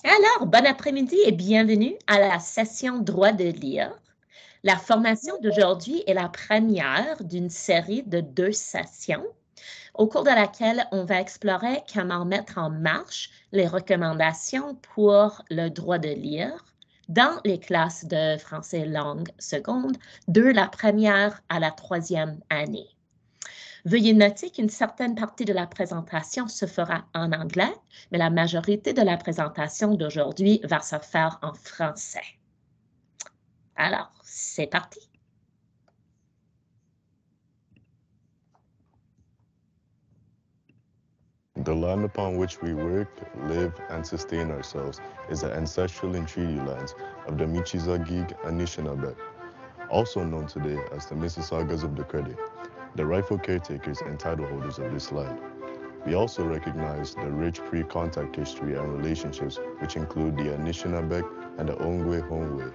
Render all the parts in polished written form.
Alors, bon après-midi et bienvenue à la session Droit de lire. La formation d'aujourd'hui est la première d'une série de 2 sessions au cours de laquelle on va explorer comment mettre en marche les recommandations pour le droit de lire dans les classes de français langue seconde de la première à la 3e année. Veuillez noter qu'une certaine partie de la présentation se fera en anglais, mais la majorité de la présentation d'aujourd'hui va se faire en français. Alors, c'est parti. The land upon which we work, live, and sustain ourselves is the ancestral and treaty lands of the Michizagig Anishinaabe, also known today as the Mississaugas of the Credit, the rightful caretakers and title holders of this land. We also recognize the rich pre-contact history and relationships, which include the Anishinaabeg and the Ongwe Hongwe.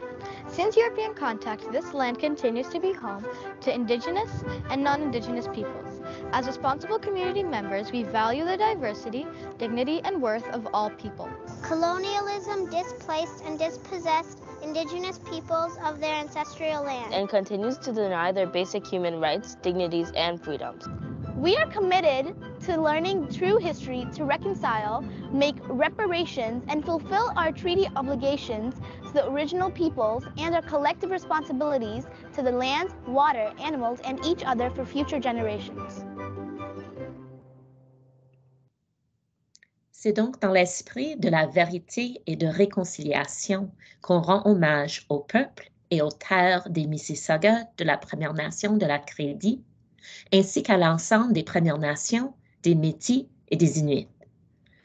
Since European contact, this land continues to be home to Indigenous and non-Indigenous peoples. As responsible community members, we value the diversity, dignity, and worth of all people. Colonialism displaced and dispossessed Indigenous peoples of their ancestral land and continues to deny their basic human rights, dignities, and freedoms. We are committed to learning true history to reconcile, make reparations, and fulfill our treaty obligations to the original peoples and our collective responsibilities to the land, water, animals, and each other for future generations. C'est donc dans l'esprit de la vérité et de réconciliation qu'on rend hommage au peuple et aux terres des Mississaugas de la Première Nation de la Crédit, ainsi qu'à l'ensemble des Premières Nations, des Métis et des Inuits.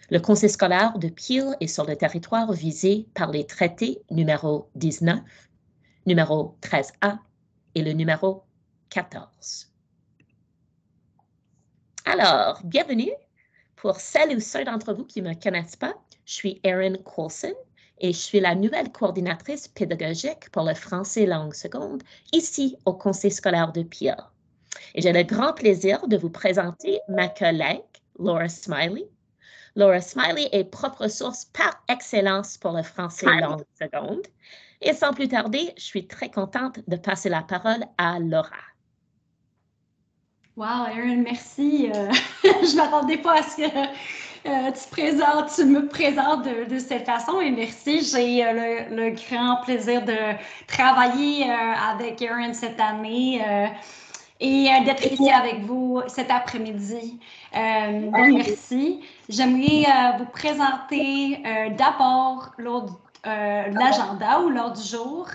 Le conseil scolaire de Peel est sur le territoire visé par les traités numéro 19, numéro 13A et le numéro 14. Alors, bienvenue. Pour celles ou ceux d'entre vous qui ne me connaissent pas, je suis Erin Coulson et je suis la nouvelle coordinatrice pédagogique pour le français langue seconde ici au conseil scolaire de Peel. Et j'ai le grand plaisir de vous présenter ma collègue, Laura Smiley. Laura Smiley est propre source par excellence pour le français langue seconde. Et sans plus tarder, je suis très contente de passer la parole à Laura. Wow, Erin, merci. Je ne m'attendais pas à ce que tu me présentes de cette façon et merci. J'ai le grand plaisir de travailler avec Erin cette année et d'être ici avec vous cet après-midi. Donc, merci. J'aimerais vous présenter d'abord l'agenda ou l'ordre du jour.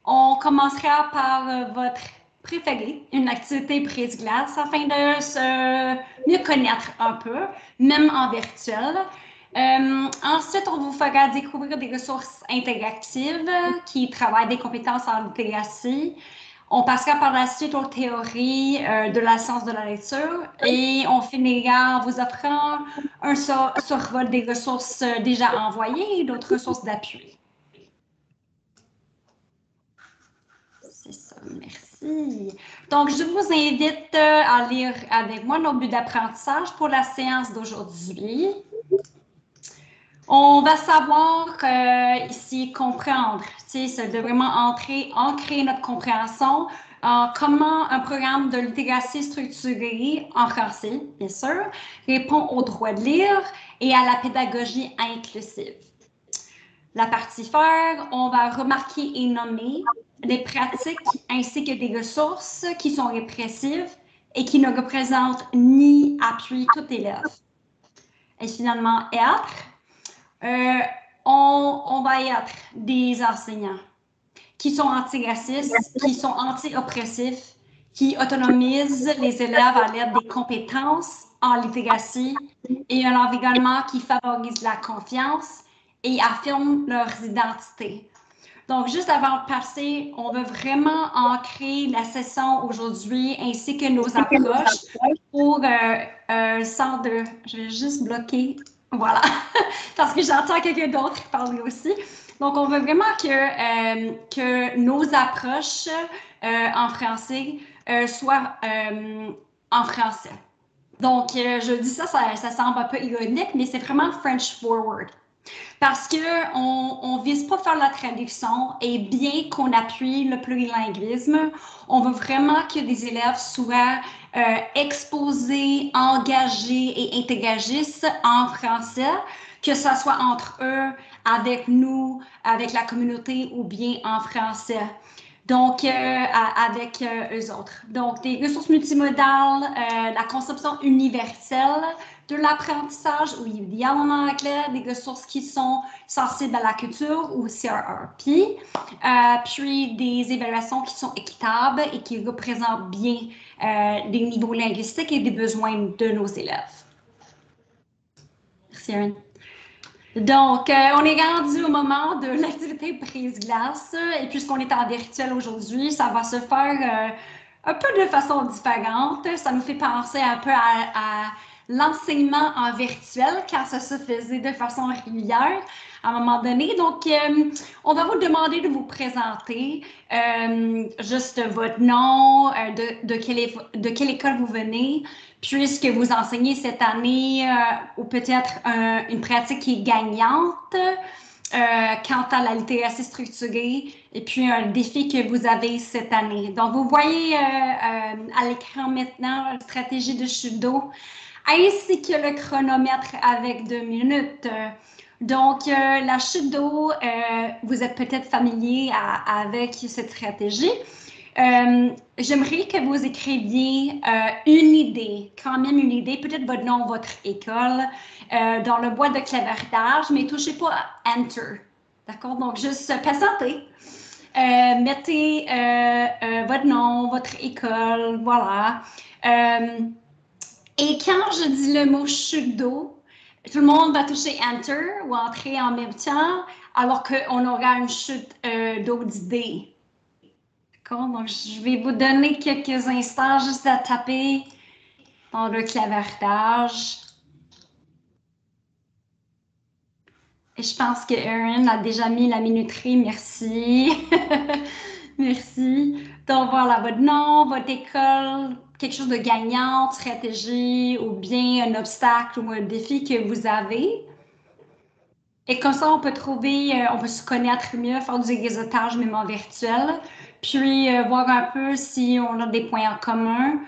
On commencera par votre préféré, une activité brise-glace afin de se mieux connaître un peu, même en virtuel. Ensuite, on vous fera découvrir des ressources interactives qui travaillent des compétences en littératie. On passera par la suite aux théories de la science de la lecture et on finira en vous offrant un survol des ressources déjà envoyées et d'autres ressources d'appui. C'est ça, merci. Donc, je vous invite à lire avec moi nos buts d'apprentissage pour la séance d'aujourd'hui. On va savoir ici comprendre, c'est de vraiment ancrer notre compréhension en comment un programme de littératie structurée en français, bien sûr, répond au droit de lire et à la pédagogie inclusive. La partie faire, on va remarquer et nommer des pratiques ainsi que des ressources qui sont répressives et qui ne représentent ni appuient tout élève. Et finalement, être, on va être des enseignants qui sont antiracistes, qui sont anti-oppressifs, qui autonomisent les élèves à l'aide des compétences en littératie et un environnement qui favorise la confiance et affirme leur identité. Donc, juste avant de passer, on veut vraiment ancrer la session aujourd'hui ainsi que nos approches pour un centre de... Je vais juste bloquer, voilà, parce que j'entends quelqu'un d'autre parler aussi. Donc, on veut vraiment que nos approches en français soient en français. Donc, je dis ça semble un peu ironique, mais c'est vraiment French forward. Parce qu'on ne vise pas faire la traduction et bien qu'on appuie le plurilinguisme, on veut vraiment que des élèves soient exposés, engagés et intégristes en français, que ce soit entre eux, avec nous, avec la communauté ou bien en français. Donc, avec eux autres. Donc, des ressources multimodales, la conception universelle de l'apprentissage, ou idéal en anglais, des ressources qui sont sensibles à la culture ou CRRP, puis des évaluations qui sont équitables et qui représentent bien les niveaux linguistiques et des besoins de nos élèves. Merci, Erin. Donc, on est rendu au moment de l'activité brise-glace et puisqu'on est en virtuel aujourd'hui, ça va se faire un peu de façon différente. Ça nous fait penser un peu à l'enseignement en virtuel quand ça se faisait de façon régulière à un moment donné. Donc, on va vous demander de vous présenter juste votre nom, de quelle école vous venez, puisque vous enseignez cette année ou peut-être une pratique qui est gagnante quant à la littératie structurée et puis un défi que vous avez cette année. Donc, vous voyez à l'écran maintenant la stratégie de chute d'eau ainsi que le chronomètre avec 2 minutes. Donc, la chute d'eau, vous êtes peut-être familier avec cette stratégie. J'aimerais que vous écriviez une idée, quand même une idée, peut-être votre nom, votre école, dans le boîte de clavardage, mais touchez pas à Enter. D'accord? Donc, juste patientez. Mettez votre nom, votre école, voilà. Et quand je dis le mot chute d'eau, tout le monde va toucher Enter ou entrer en même temps, alors qu'on aura une chute d'eau d'idées. D'accord? Donc, je vais vous donner quelques instants juste à taper dans le clavardage. Et je pense que Erin a déjà mis la minuterie. Merci. Merci. Donc, voilà votre nom, votre école, quelque chose de gagnant, stratégie ou bien un obstacle ou un défi que vous avez. Et comme ça, on peut trouver, on peut se connaître mieux, faire du réseautage même en virtuel, puis voir un peu si on a des points en commun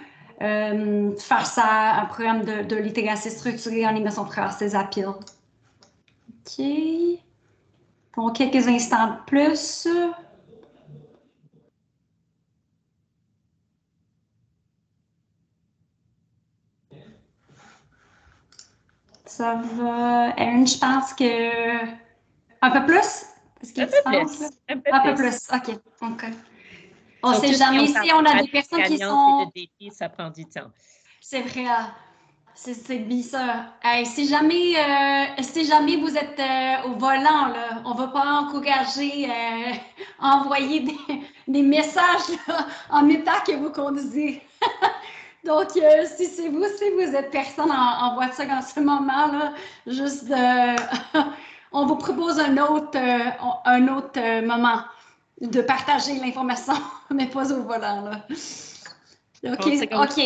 face à un programme de littératie structurée en immersion française à pile. OK. Pour quelques instants de plus. Ça va. Erin, je pense que. Un peu plus? Est-ce que tu penses? Un peu plus. OK. On ne sait jamais si on a des personnes qui sont. Le défi, ça prend du temps. C'est vrai. C'est bien ça. Hey, si jamais vous êtes au volant, là, on ne va pas encourager envoyer des messages là, en même temps que vous conduisez. Donc, si vous êtes personne en voiture en ce moment, là, juste on vous propose un autre moment de partager l'information, mais pas au volant. Là. OK.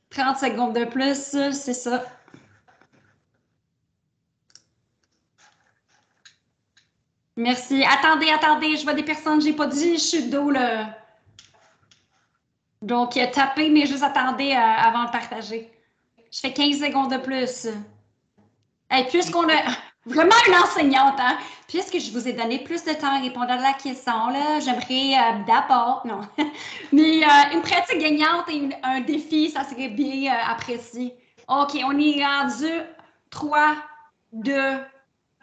30 secondes de plus, c'est ça. Merci. Attendez, je vois des personnes, j'ai pas dit chute d'eau, là. Donc, tapez, mais juste attendez avant de partager. Je fais 15 secondes de plus. Et puisqu'on a vraiment une enseignante, hein, puisque je vous ai donné plus de temps à répondre à la question, là, j'aimerais d'abord, non, mais une pratique gagnante et un défi, ça serait bien apprécié. OK, on est rendu 3, 2,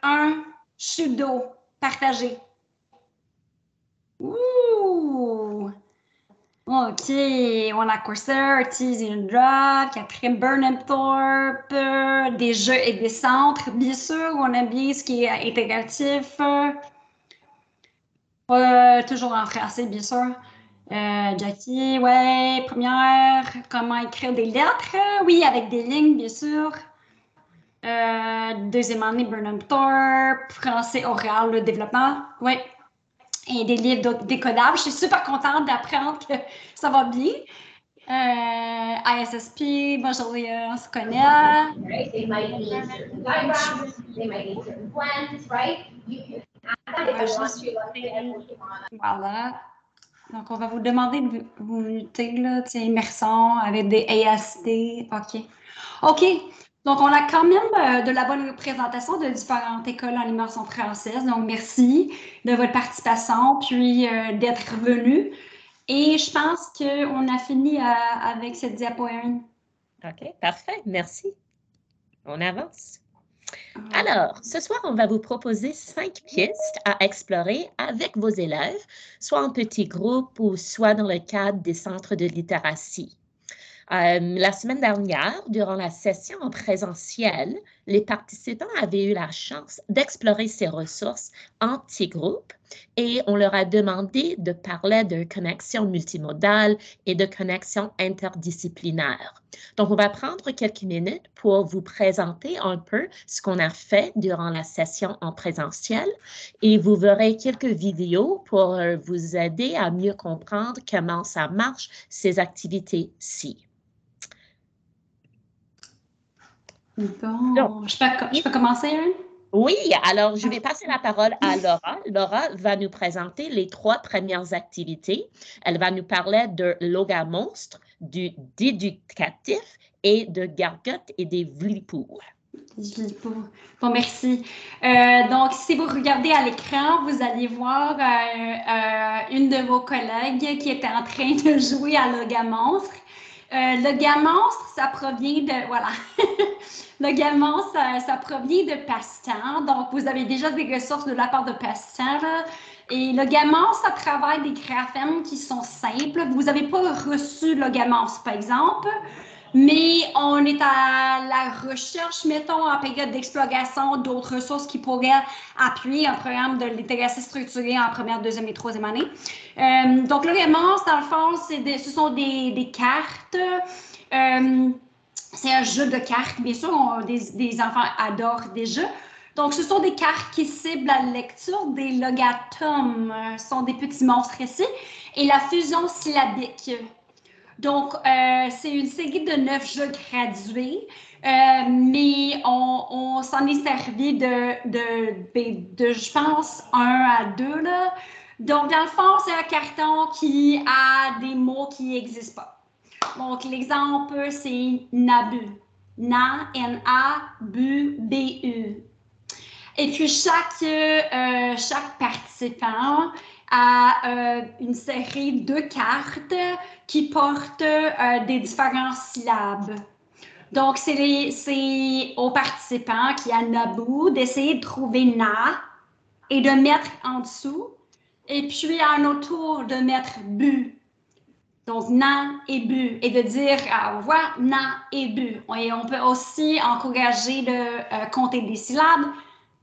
1, chute d'eau, partagé. Ouh! OK, on a Coursera, Artesian Drive, Catherine Burnham Thorpe, des jeux et des centres. Bien sûr, on a bien ce qui est intégratif. Toujours en français, bien sûr. Jackie, ouais, première, comment écrire des lettres? Oui, avec des lignes, bien sûr. Deuxième année, Burnham Thorpe, français oral, le développement, oui. Et des livres décodables. Je suis super contente d'apprendre que ça va bien. ISSP, bonjour, on se connaît. Right? They might need certain diagrams, they might need certain plans, right? You can add that if you want to. Voilà. Donc, on va vous demander de vous muter, là, immersion avec des ASD. OK. Donc, on a quand même de la bonne représentation de différentes écoles en immersion française. Donc, merci de votre participation, puis d'être venu. Et je pense qu'on a fini avec cette diapo 1. OK, parfait. Merci. On avance. Alors, ce soir, on va vous proposer 5 pistes à explorer avec vos élèves, soit en petits groupes ou soit dans le cadre des centres de littératie. La semaine dernière, durant la session en présentiel, les participants avaient eu la chance d'explorer ces ressources en petits groupes et on leur a demandé de parler de connexion multimodale et de connexion interdisciplinaire. Donc, on va prendre quelques minutes pour vous présenter un peu ce qu'on a fait durant la session en présentiel et vous verrez quelques vidéos pour vous aider à mieux comprendre comment ça marche, ces activités-ci. Bon, je peux commencer, hein? Oui, alors je vais passer la parole à Laura. Laura va nous présenter les 3 premières activités. Elle va nous parler de Logamonstre, d'éducatif et de Gargotte et des Vlipoux. Bon, merci. Donc, si vous regardez à l'écran, vous allez voir une de vos collègues qui était en train de jouer à Logamonstre. Logamonstre, ça provient de... Voilà. Logamonstre, ça provient de Passe-Temps. Donc, vous avez déjà des ressources de la part de Passe-Temps. Et Logamonstre, ça travaille des graphèmes qui sont simples. Vous n'avez pas reçu Logamonstre, par exemple, mais on est à la recherche, mettons, en période d'exploration d'autres ressources qui pourraient appuyer un programme de littératie structurée en première, deuxième et troisième année. Donc, Logamonstre, dans le fond, ce sont des cartes. C'est un jeu de cartes, bien sûr, des enfants adorent des jeux. Donc, ce sont des cartes qui ciblent la lecture des logatomes. Ce sont des petits monstres ici. Et la fusion syllabique. Donc, c'est une série de 9 jeux gradués, mais on s'en est servi de, je pense, 1 à 2. Là. Donc, dans le fond, c'est un carton qui a des mots qui n'existent pas. Donc, l'exemple, c'est Nabu. Na, N-A-Bu, B-U. Et puis, chaque participant a une série de cartes qui portent des différentes syllabes. Donc, c'est aux participants qui a Nabu d'essayer de trouver Na et de mettre en dessous. Et puis, à un autre tour, de mettre Bu. Donc, na et bu, et de dire, voilà, na et bu. Et on peut aussi encourager de compter des syllabes.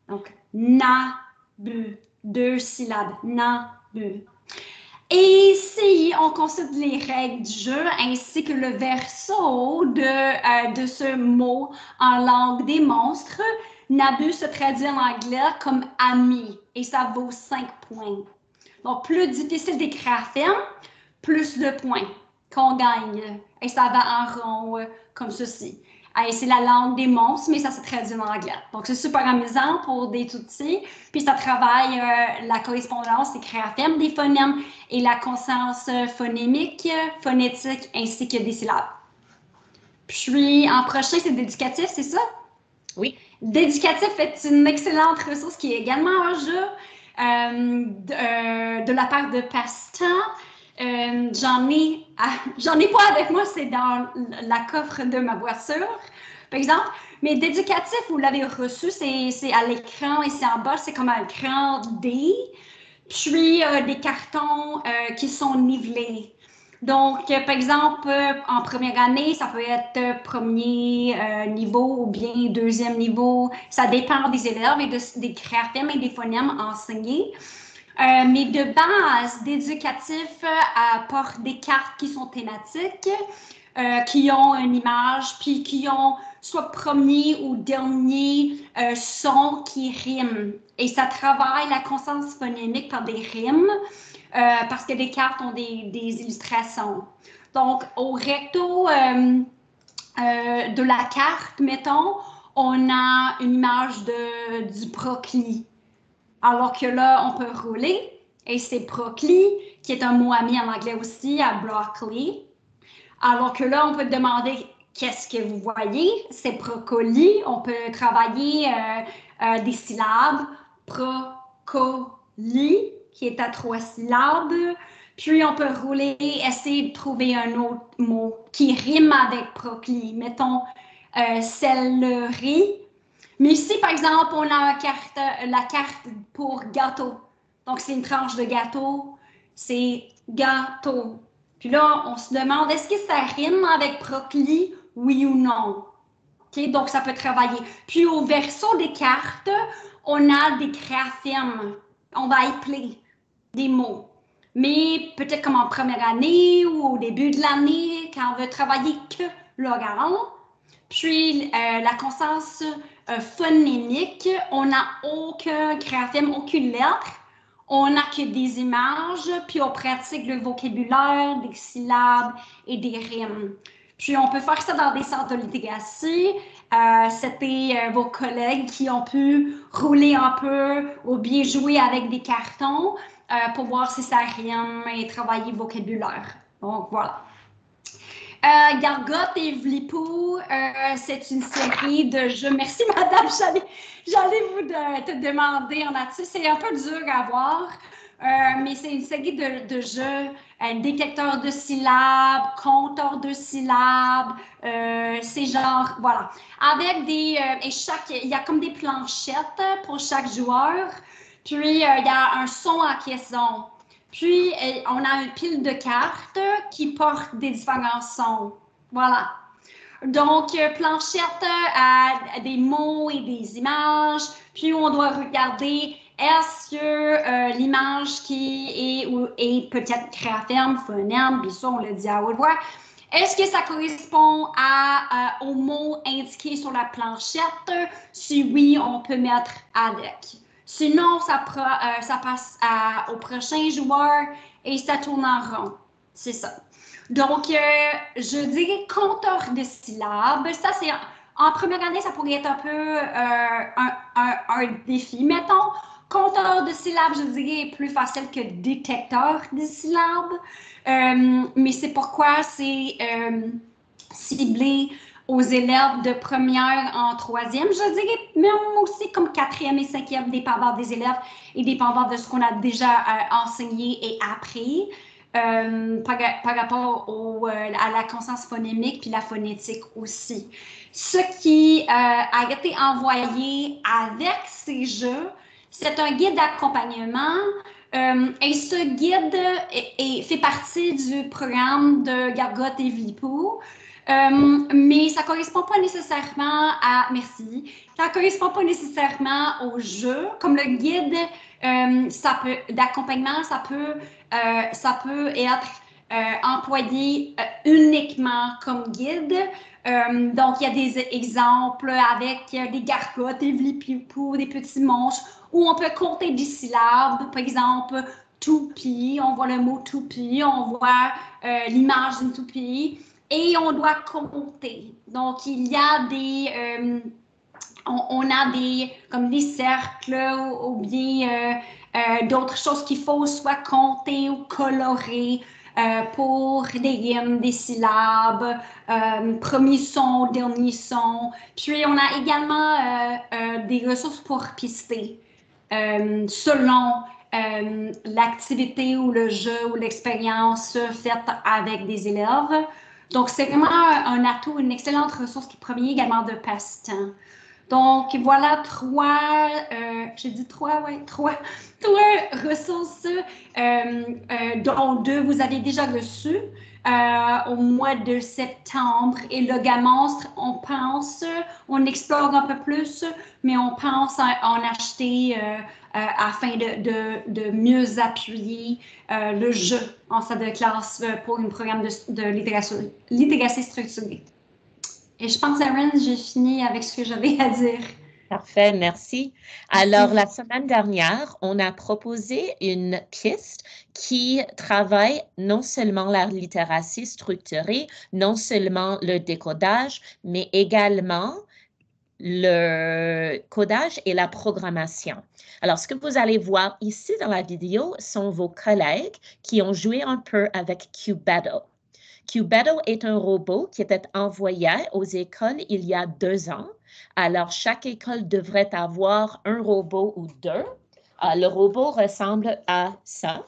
Donc, na, bu, 2 syllabes, na, bu. Et ici, on consulte les règles du jeu ainsi que le verso de ce mot en langue des monstres. Nabu se traduit en anglais comme ami, et ça vaut 5 points. Donc, plus difficile des graphèmes, plus de points qu'on gagne. Et ça va en rond comme ceci. Et c'est la langue des monstres, mais ça se traduit en anglais. Donc, c'est super amusant pour des tout-petits. Puis, ça travaille la correspondance des graphèmes, des phonèmes et la conscience phonémique, phonétique, ainsi que des syllabes. Puis, en prochain, c'est d'éducatif, c'est ça? Oui. D'éducatif est une excellente ressource qui est également un jeu de la part de Passe-Temps. J'en ai pas avec moi, c'est dans la coffre de ma voiture, par exemple. Mais d'éducatif, vous l'avez reçu, c'est à l'écran et c'est en bas, c'est comme un écran D. Puis des cartons qui sont nivelés. Donc, par exemple, en première année, ça peut être premier niveau ou bien deuxième niveau. Ça dépend des élèves et des graphèmes et des phonèmes enseignés. Mais de base, d'éducatif apporte des cartes qui sont thématiques, qui ont une image, puis qui ont soit premier ou dernier son qui rime. Et ça travaille la conscience phonémique par des rimes, parce que les cartes ont des illustrations. Donc, au recto de la carte, mettons, on a une image du brocoli. Alors que là, on peut rouler. Et c'est broccoli, qui est un mot ami en anglais aussi, à broccoli. Alors que là, on peut demander qu'est-ce que vous voyez. C'est brocoli. On peut travailler des syllabes. Brocoli, qui est à 3 syllabes. Puis, on peut rouler, essayer de trouver un autre mot qui rime avec brocoli. Mettons céleri. Mais ici, par exemple, on a la carte pour gâteau. Donc, c'est une tranche de gâteau. C'est gâteau. Puis là, on se demande, est-ce que ça rime avec brocoli, oui ou non? Okay? Donc, ça peut travailler. Puis, au verso des cartes, on a des graphismes. On va épeler des mots. Mais peut-être comme en première année ou au début de l'année, quand on veut travailler que l'oral. Puis, la conscience phonémique, on n'a aucun graphisme, aucune lettre. On n'a que des images, puis on pratique le vocabulaire, des syllabes et des rimes. Puis, on peut faire ça dans des centres de littératie. C'était vos collègues qui ont pu rouler un peu ou bien jouer avec des cartons pour voir si ça rime et travailler le vocabulaire. Donc, voilà. Gargotte et Vlipou, c'est une série de jeux. Merci, madame, j'allais vous te demander en là-dessus. C'est un peu dur à voir, mais c'est une série de jeux, détecteur de syllabes, compteur de syllabes, c'est genre, voilà. Avec des, il y a comme des planchettes pour chaque joueur, puis il y a un son à caisson. Puis, on a une pile de cartes qui portent des différents sons. Voilà. Donc, planchette a des mots et des images. Puis, on doit regarder est-ce que l'image qui est peut-être graphisme, phonème, puis ça, on le dit à haute voix. Est-ce que ça correspond aux mots indiqués sur la planchette? Si oui, on peut mettre avec. Sinon, ça passe au prochain joueur et ça tourne en rond. C'est ça. Donc, je dirais compteur de syllabes. Ça, c'est en première année, ça pourrait être un peu un défi. Mettons, compteur de syllabes, je dirais, plus facile que détecteur de syllabes. Mais c'est pourquoi c'est ciblé aux élèves de première en troisième, je dirais, même aussi comme quatrième et cinquième, dépendant des élèves et dépendant de ce qu'on a déjà enseigné et appris par rapport à la conscience phonémique puis la phonétique aussi. Ce qui a été envoyé avec ces jeux, c'est un guide d'accompagnement et ce guide fait partie du programme de Gargotte et Vlipou. Mais ça ne correspond pas nécessairement ça correspond pas nécessairement au jeu. Comme le guide d'accompagnement, ça peut être employé uniquement comme guide. Donc, il y a des exemples avec des gargottes, des vlipipous, des petits monstres, où on peut compter des syllabes. Par exemple, toupie, on voit le mot toupie, on voit l'image d'une toupie. Et on doit compter. Donc, il y a on a comme des cercles ou bien d'autres choses qu'il faut soit compter ou colorer pour des rimes, des syllabes, premier son, dernier son. Puis, on a également des ressources pour pister selon l'activité ou le jeu ou l'expérience faite avec des élèves. Donc, c'est vraiment un atout, une excellente ressource qui provient également de passe-temps. Donc, voilà trois ressources, dont 2 vous avez déjà reçues au mois de septembre. Et le Gamonstre, on explore un peu plus, mais on pense en acheter afin de mieux appuyer le jeu en salle de classe pour un programme de littératie structurée. Et je pense, Erin, j'ai fini avec ce que j'avais à dire. Parfait, merci. Alors, la semaine dernière, on a proposé une piste qui travaille non seulement la littératie structurée, non seulement le décodage, mais également le codage et la programmation. Alors, ce que vous allez voir ici dans la vidéo sont vos collègues qui ont joué un peu avec Cubeto. Cubeto est un robot qui était envoyé aux écoles il y a 2 ans. Alors, chaque école devrait avoir un robot ou 2. Le robot ressemble à ça.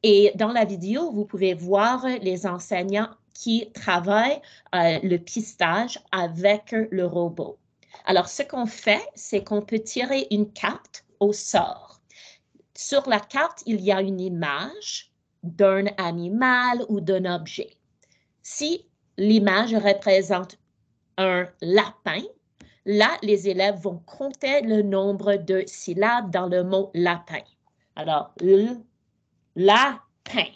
Et dans la vidéo, vous pouvez voir les enseignants qui travaillent le pistage avec le robot. Alors, ce qu'on fait, c'est qu'on peut tirer une carte au sort. Sur la carte, il y a une image d'un animal ou d'un objet. Si l'image représente un lapin, là, les élèves vont compter le nombre de syllabes dans le mot lapin. Alors, lapin.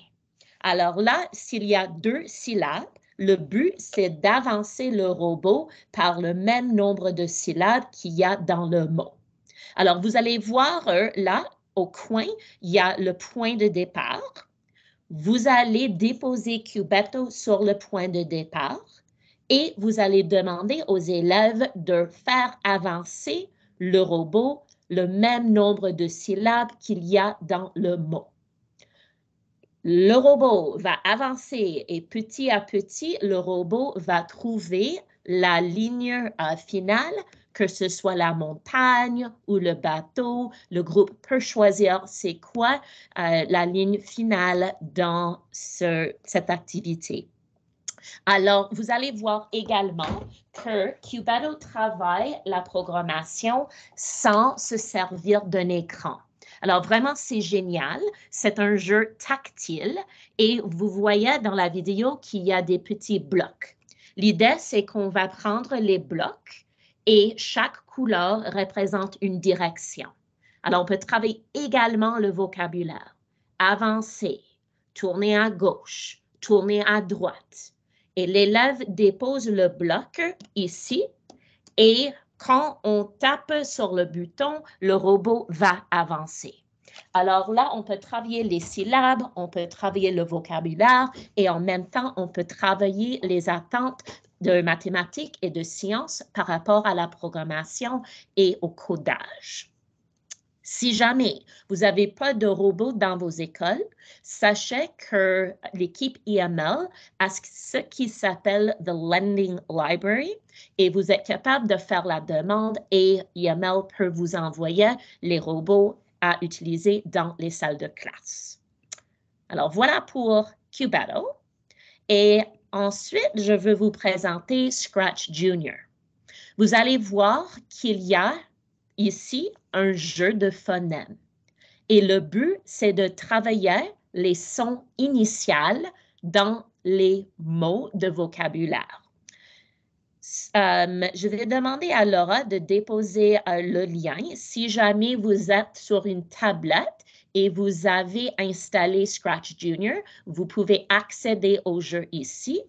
Alors là, s'il y a 2 syllabes, le but, c'est d'avancer le robot par le même nombre de syllabes qu'il y a dans le mot. Alors, vous allez voir là, au coin, il y a le point de départ. Vous allez déposer Cubeto sur le point de départ et vous allez demander aux élèves de faire avancer le robot le même nombre de syllabes qu'il y a dans le mot. Le robot va avancer et petit à petit, le robot va trouver la ligne finale, que ce soit la montagne ou le bateau. Le groupe peut choisir c'est quoi la ligne finale dans cette activité. Alors, vous allez voir également que Cubeto travaille la programmation sans se servir d'un écran. Alors, vraiment, c'est génial. C'est un jeu tactile et vous voyez dans la vidéo qu'il y a des petits blocs. L'idée, c'est qu'on va prendre les blocs et chaque couleur représente une direction. Alors, on peut travailler également le vocabulaire. Avancer, tourner à gauche, tourner à droite. Et l'élève dépose le bloc ici et quand on tape sur le bouton, le robot va avancer. Alors là, on peut travailler les syllabes, on peut travailler le vocabulaire et en même temps, on peut travailler les attentes de mathématiques et de sciences par rapport à la programmation et au codage. Si jamais vous n'avez pas de robot dans vos écoles, sachez que l'équipe EML a ce qui s'appelle The Lending Library et vous êtes capable de faire la demande et EML peut vous envoyer les robots à utiliser dans les salles de classe. Alors, voilà pour Cubeto. Et ensuite, je veux vous présenter Scratch Junior. Vous allez voir qu'il y a ici un jeu de phonèmes. Et le but, c'est de travailler les sons initiaux dans les mots de vocabulaire. Je vais demander à Laura de déposer le lien. Si jamais vous êtes sur une tablette et vous avez installé Scratch Junior, vous pouvez accéder au jeu ici.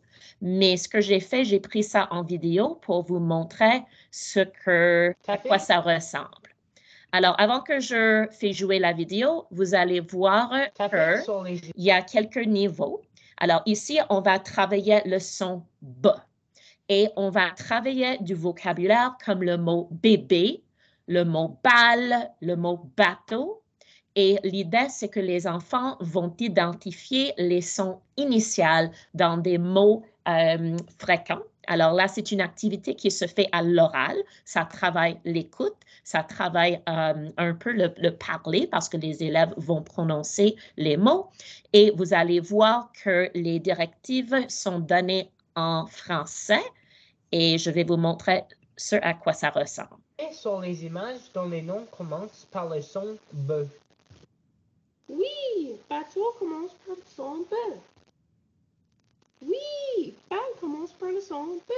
Mais ce que j'ai fait, j'ai pris ça en vidéo pour vous montrer à quoi ça ressemble. Alors, avant que je fais jouer la vidéo, vous allez voir qu'il y a quelques niveaux. Alors, ici, on va travailler le son B. Et on va travailler du vocabulaire comme le mot bébé, le mot balle, le mot bateau. Et l'idée, c'est que les enfants vont identifier les sons initiaux dans des mots fréquents. Alors là, c'est une activité qui se fait à l'oral. Ça travaille l'écoute, ça travaille un peu le parler parce que les élèves vont prononcer les mots. Et vous allez voir que les directives sont données en français et je vais vous montrer ce à quoi ça ressemble. Et sur les images dont les noms commencent par le son B. Oui, bateau commence par le son B. Oui, balle commence par le son B.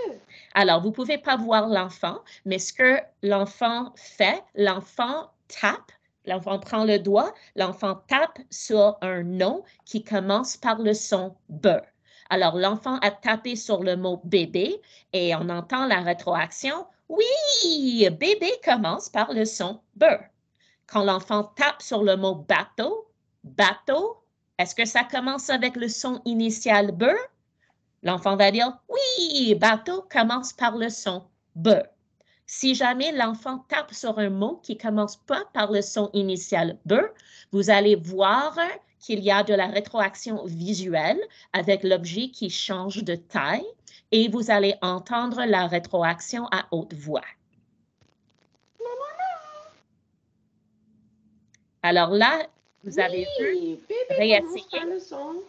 Alors, vous ne pouvez pas voir l'enfant, mais ce que l'enfant fait, l'enfant tape, l'enfant prend le doigt, l'enfant tape sur un nom qui commence par le son B. Alors, l'enfant a tapé sur le mot bébé et on entend la rétroaction. Oui, bébé commence par le son B. Quand l'enfant tape sur le mot bateau, bateau, est-ce que ça commence avec le son initial B? L'enfant va dire oui, bateau commence par le son B. Si jamais l'enfant tape sur un mot qui ne commence pas par le son initial B, vous allez voir qu'il y a de la rétroaction visuelle avec l'objet qui change de taille et vous allez entendre la rétroaction à haute voix. Alors là, vous avez vu, réessayer,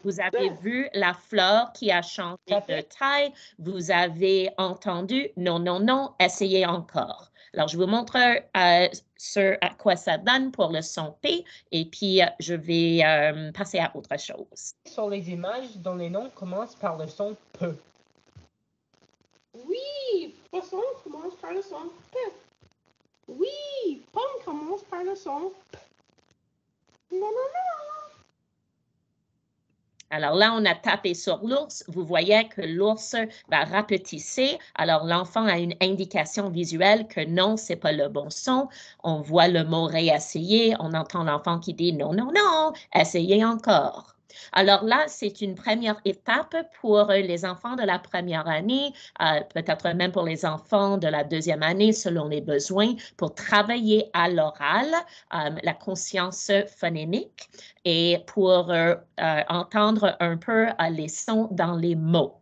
vous avez vu la fleur qui a changé de taille, vous avez entendu non, non, non, essayez encore. Alors, je vous montre ce à quoi ça donne pour le son P et puis je vais passer à autre chose. Sur les images dont les noms commencent par le son P. Oui, poisson commence par le son P. Oui, pomme commence par le son P. Non, non, non. Alors là, on a tapé sur l'ours. Vous voyez que l'ours va rapetisser. Alors, l'enfant a une indication visuelle que non, ce n'est pas le bon son. On voit le mot réessayer. On entend l'enfant qui dit non, non, non, essayez encore. Alors là, c'est une première étape pour les enfants de la première année, peut-être même pour les enfants de la deuxième année selon les besoins, pour travailler à l'oral la conscience phonémique et pour entendre un peu les sons dans les mots.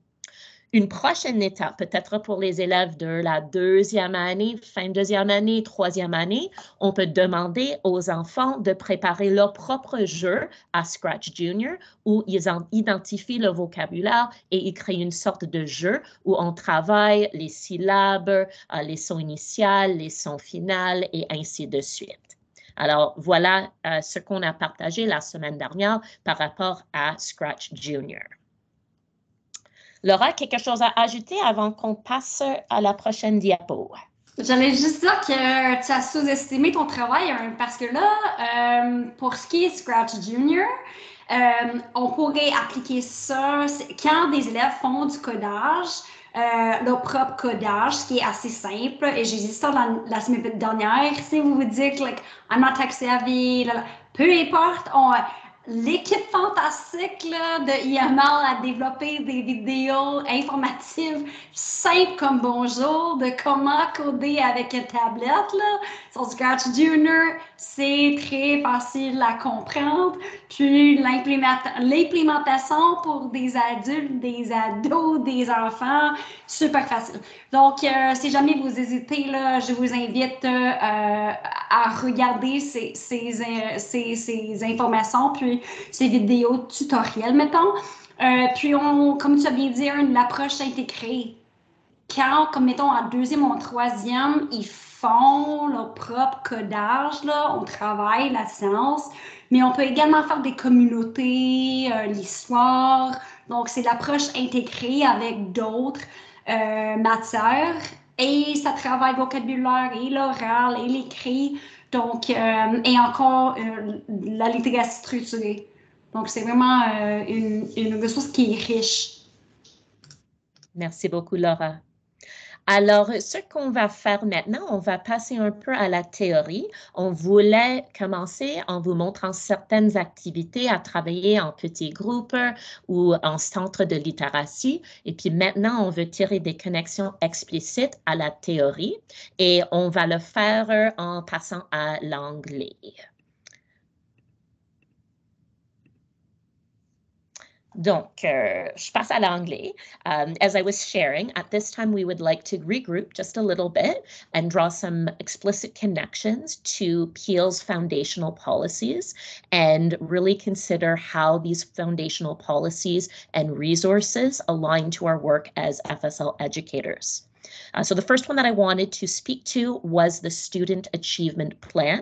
Une prochaine étape, peut-être pour les élèves de la deuxième année, fin de deuxième année, troisième année, on peut demander aux enfants de préparer leur propre jeu à Scratch Junior où ils identifient le vocabulaire et ils créent une sorte de jeu où on travaille les syllabes, les sons initiales, les sons finales et ainsi de suite. Alors, voilà ce qu'on a partagé la semaine dernière par rapport à Scratch Junior. Laura, quelque chose à ajouter avant qu'on passe à la prochaine diapo? J'allais juste dire que tu as sous-estimé ton travail parce que là, pour ce qui est Scratch Junior, on pourrait appliquer ça quand des élèves font du codage, leur propre codage, ce qui est assez simple. Et j'ai dit ça la semaine dernière. Si vous vous dites, like, I'm not tech savvy, peu importe, l'équipe fantastique là, de IML a développé des vidéos informatives simples comme bonjour, de comment coder avec une tablette. Là. Sur Scratch Junior, c'est très facile à comprendre. Puis l'implémentation pour des adultes, des ados, des enfants, super facile. Donc, si jamais vous hésitez, là, je vous invite à regarder ces informations, puis ces vidéos tutoriels, mettons. Puis, comme tu as bien dit, l'approche intégrée. Quand, comme mettons, en deuxième ou en troisième, ils font leur propre codage, là, on travaille la science, mais on peut également faire des communautés, l'histoire. Donc, c'est l'approche intégrée avec d'autres matières. Et ça travaille le vocabulaire et l'oral et l'écrit. Donc, et encore la littératie structurée. Donc, c'est vraiment une ressource qui est riche. Merci beaucoup, Laura. Alors, ce qu'on va faire maintenant, on va passer un peu à la théorie. On voulait commencer en vous montrant certaines activités à travailler en petits groupes ou en centre de littératie. Et puis maintenant, on veut tirer des connexions explicites à la théorie et on va le faire en passant à l'anglais. Donc, je passe à l'anglais. As I was sharing, at this time we would like to regroup just a little bit and draw some explicit connections to Peel's foundational policies and really consider how these foundational policies and resources align to our work as FSL educators. So the first one that I wanted to speak to was the Student Achievement Plan.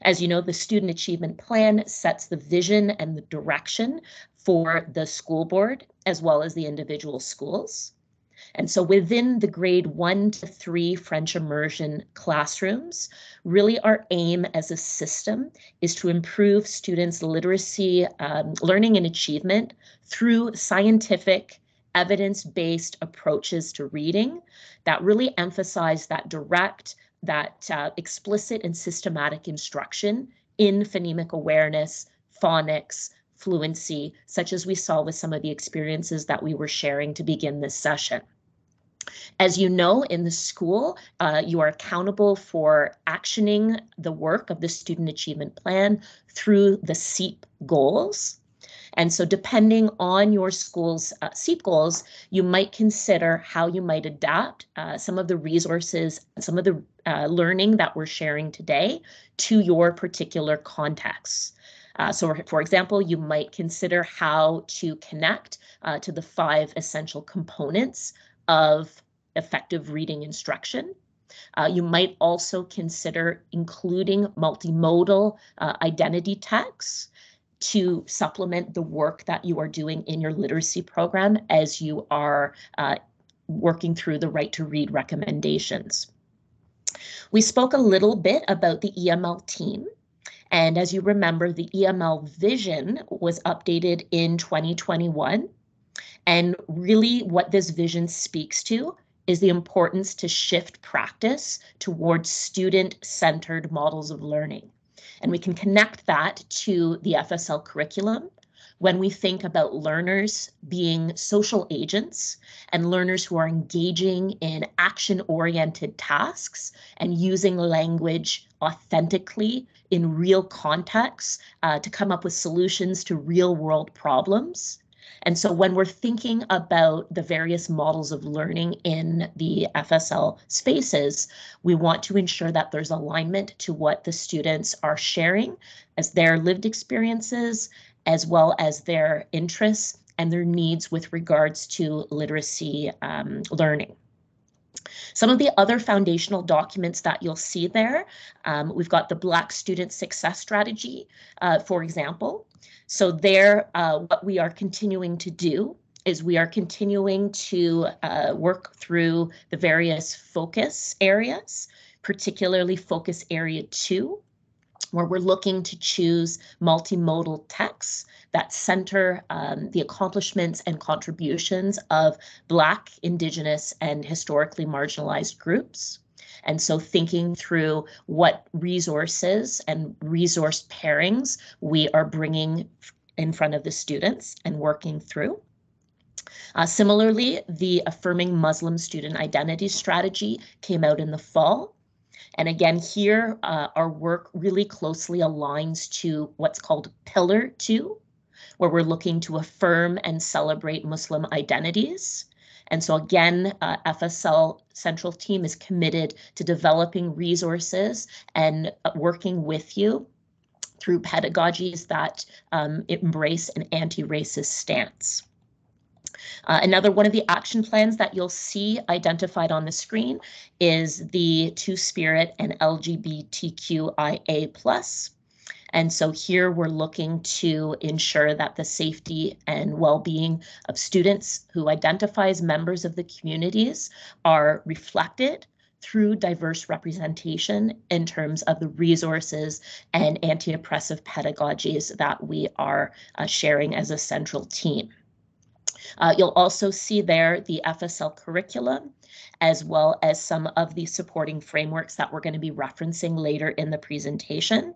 As you know, the Student Achievement Plan sets the vision and the direction for the school board, as well as the individual schools. And so within the grade 1 to 3 French immersion classrooms, really our aim as a system is to improve students' literacy, learning and achievement through scientific evidence-based approaches to reading that really emphasize that direct, that explicit and systematic instruction in phonemic awareness, phonics, fluency, such as we saw with some of the experiences that we were sharing to begin this session. As you know, in the school, you are accountable for actioning the work of the Student Achievement Plan through the SEEP goals. And so depending on your school's SEEP goals, you might consider how you might adapt some of the resources, some of the learning that we're sharing today to your particular context. So for example, you might consider how to connect to the 5 essential components of effective reading instruction. You might also consider including multimodal identity texts to supplement the work that you are doing in your literacy program as you are working through the Right to Read recommendations. We spoke a little bit about the EML team. And as you remember, the EML vision was updated in 2021. And really what this vision speaks to is the importance to shift practice towards student-centered models of learning. And we can connect that to the FSL curriculum when we think about learners being social agents and learners who are engaging in action-oriented tasks and using language authentically in real contexts to come up with solutions to real-world problems. And so when we're thinking about the various models of learning in the FSL spaces, we want to ensure that there's alignment to what the students are sharing as their lived experiences, as well as their interests and their needs with regards to literacy learning. Some of the other foundational documents that you'll see there, we've got the Black Student Success Strategy, for example. So there, what we are continuing to do is we are continuing to work through the various focus areas, particularly focus area 2, where we're looking to choose multimodal texts that center the accomplishments and contributions of Black, Indigenous, and historically marginalized groups. And so thinking through what resources and resource pairings we are bringing in front of the students and working through. Similarly, the Affirming Muslim Student Identity Strategy came out in the fall. And again, here, our work really closely aligns to what's called Pillar 2, where we're looking to affirm and celebrate Muslim identities. And so again, FSL Central Team is committed to developing resources and working with you through pedagogies that embrace an anti-racist stance. Another one of the action plans that you'll see identified on the screen is the Two-Spirit and LGBTQIA+. And so here we're looking to ensure that the safety and well-being of students who identify as members of the communities are reflected through diverse representation in terms of the resources and anti-oppressive pedagogies that we are sharing as a central team. You'll also see there the FSL curriculum, as well as some of the supporting frameworks that we're going to be referencing later in the presentation.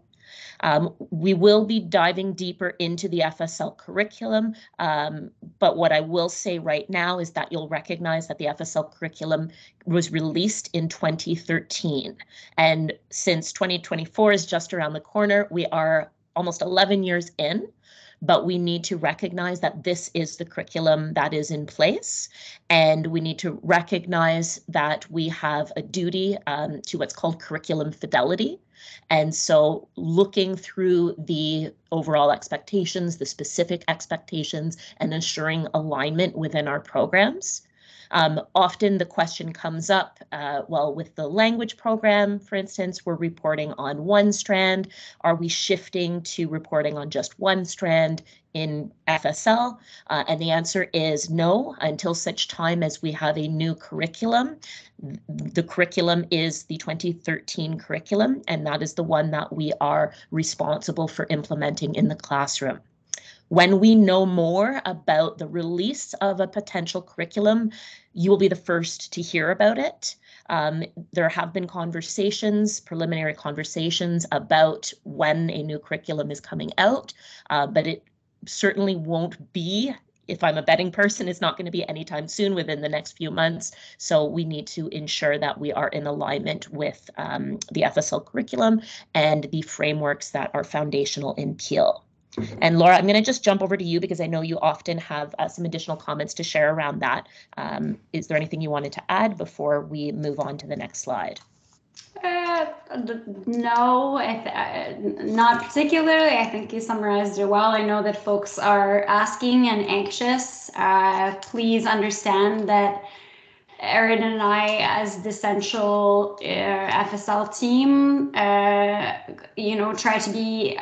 We will be diving deeper into the FSL curriculum, but what I will say right now is that you'll recognize that the FSL curriculum was released in 2013. And since 2024 is just around the corner, we are almost 11 years in. But we need to recognize that this is the curriculum that is in place, and we need to recognize that we have a duty to what's called curriculum fidelity. And so looking through the overall expectations, the specific expectations, and ensuring alignment within our programs. Often the question comes up, well, with the language program, for instance, we're reporting on one strand. Are we shifting to reporting on just one strand in FSL? And the answer is no, until such time as we have a new curriculum. The curriculum is the 2013 curriculum, and that is the one that we are responsible for implementing in the classroom. When we know more about the release of a potential curriculum, you will be the first to hear about it. There have been conversations, preliminary conversations about when a new curriculum is coming out, but it certainly won't be, if I'm a betting person, it's not going to be anytime soon within the next few months. So we need to ensure that we are in alignment with the FSL curriculum and the frameworks that are foundational in Peel. And Laura, I'm going to just jump over to you because I know you often have some additional comments to share around that. Is there anything you wanted to add before we move on to the next slide? No, not particularly. I think you summarized it well. I know that folks are asking and anxious. Please understand that Erin and I, as the central FSL team, try to be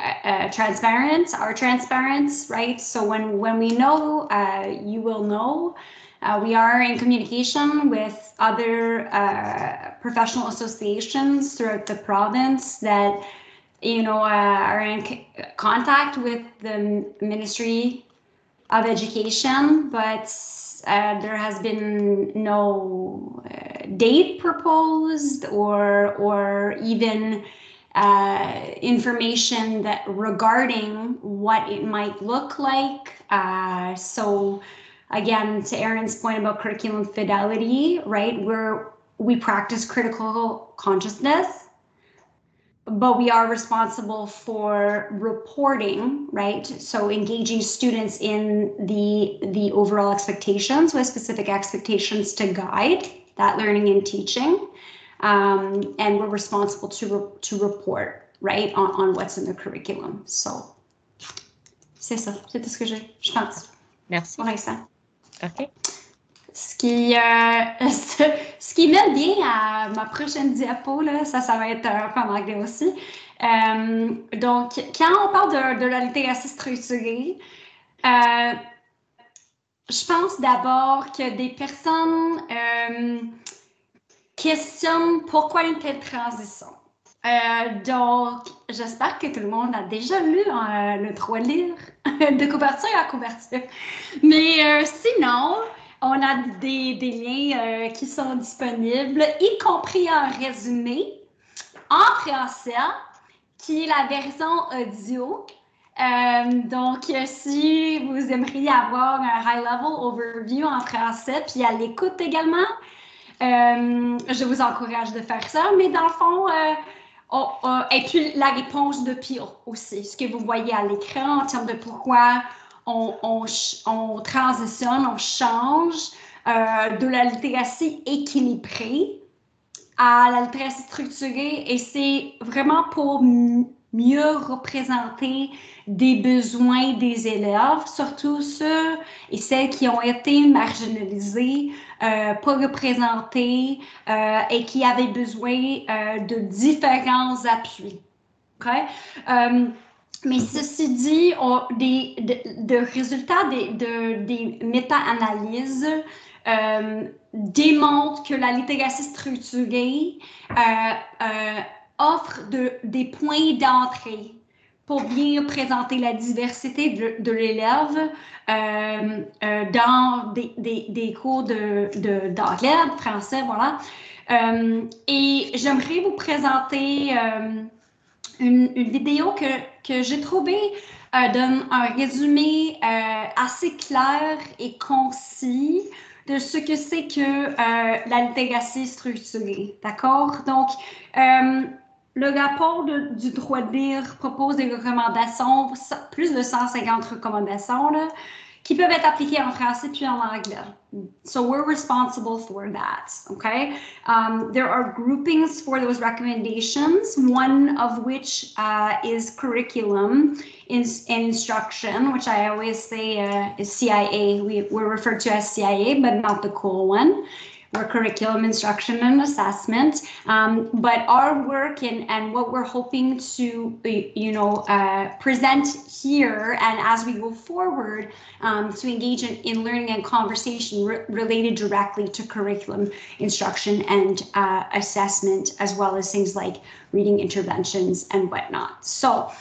transparent, are transparent, right? So when we know, you will know. We are in communication with other professional associations throughout the province that, are in contact with the Ministry of Education, but there has been no date proposed or even information that regarding what it might look like. So again, to Erin's point about curriculum fidelity, right? We practice critical consciousness, but we are responsible for reporting, right? So engaging students in the overall expectations with specific expectations to guide that learning and teaching. And we're responsible to report, right, on what's in the curriculum. So, c'est ça, c'est tout ce que je pense. Merci. Pour l'instant. OK. Ce qui mène bien à ma prochaine diapo, là, ça va être un peu en anglais aussi. Donc, quand on parle de la littératie structurée, je pense d'abord que des personnes questionnent pourquoi une telle transition. Donc, j'espère que tout le monde a déjà lu le droit de lire de couverture à couverture. Mais sinon, on a des liens qui sont disponibles, y compris un résumé en français, qui est la version audio. Donc, si vous aimeriez avoir un high-level overview en français, puis à l'écoute également, je vous encourage de faire ça. Mais dans le fond, et puis la réponse de Peel aussi, ce que vous voyez à l'écran en termes de pourquoi on transitionne, on change de la littératie équilibrée à la littératie structurée, et c'est vraiment pour mieux représenter des besoins des élèves, surtout ceux et celles qui ont été marginalisés, pas représentés et qui avaient besoin de différents appuis. Okay? Mais ceci dit, des résultats des méta-analyses démontrent que la littératie structurée offre des points d'entrée pour bien représenter la diversité de l'élève dans des cours d'anglais, de français, voilà. Et j'aimerais vous présenter une vidéo que j'ai trouvée donne un résumé assez clair et concis de ce que c'est que la littératie structurée, d'accord? Donc, le rapport du droit de lire propose des recommandations, plus de 150 recommandations, là, qui peuvent être appliquées en français puis en anglais. So we're responsible for that, okay? There are groupings for those recommendations, one of which is curriculum and instruction, which I always say is CIA. We're referred to as CIA, but not the cool one. We're curriculum, instruction, and assessment. But our work and what we're hoping to, present here and as we go forward to engage in learning and conversation related directly to curriculum, instruction, and assessment, as well as things like reading interventions and whatnot. So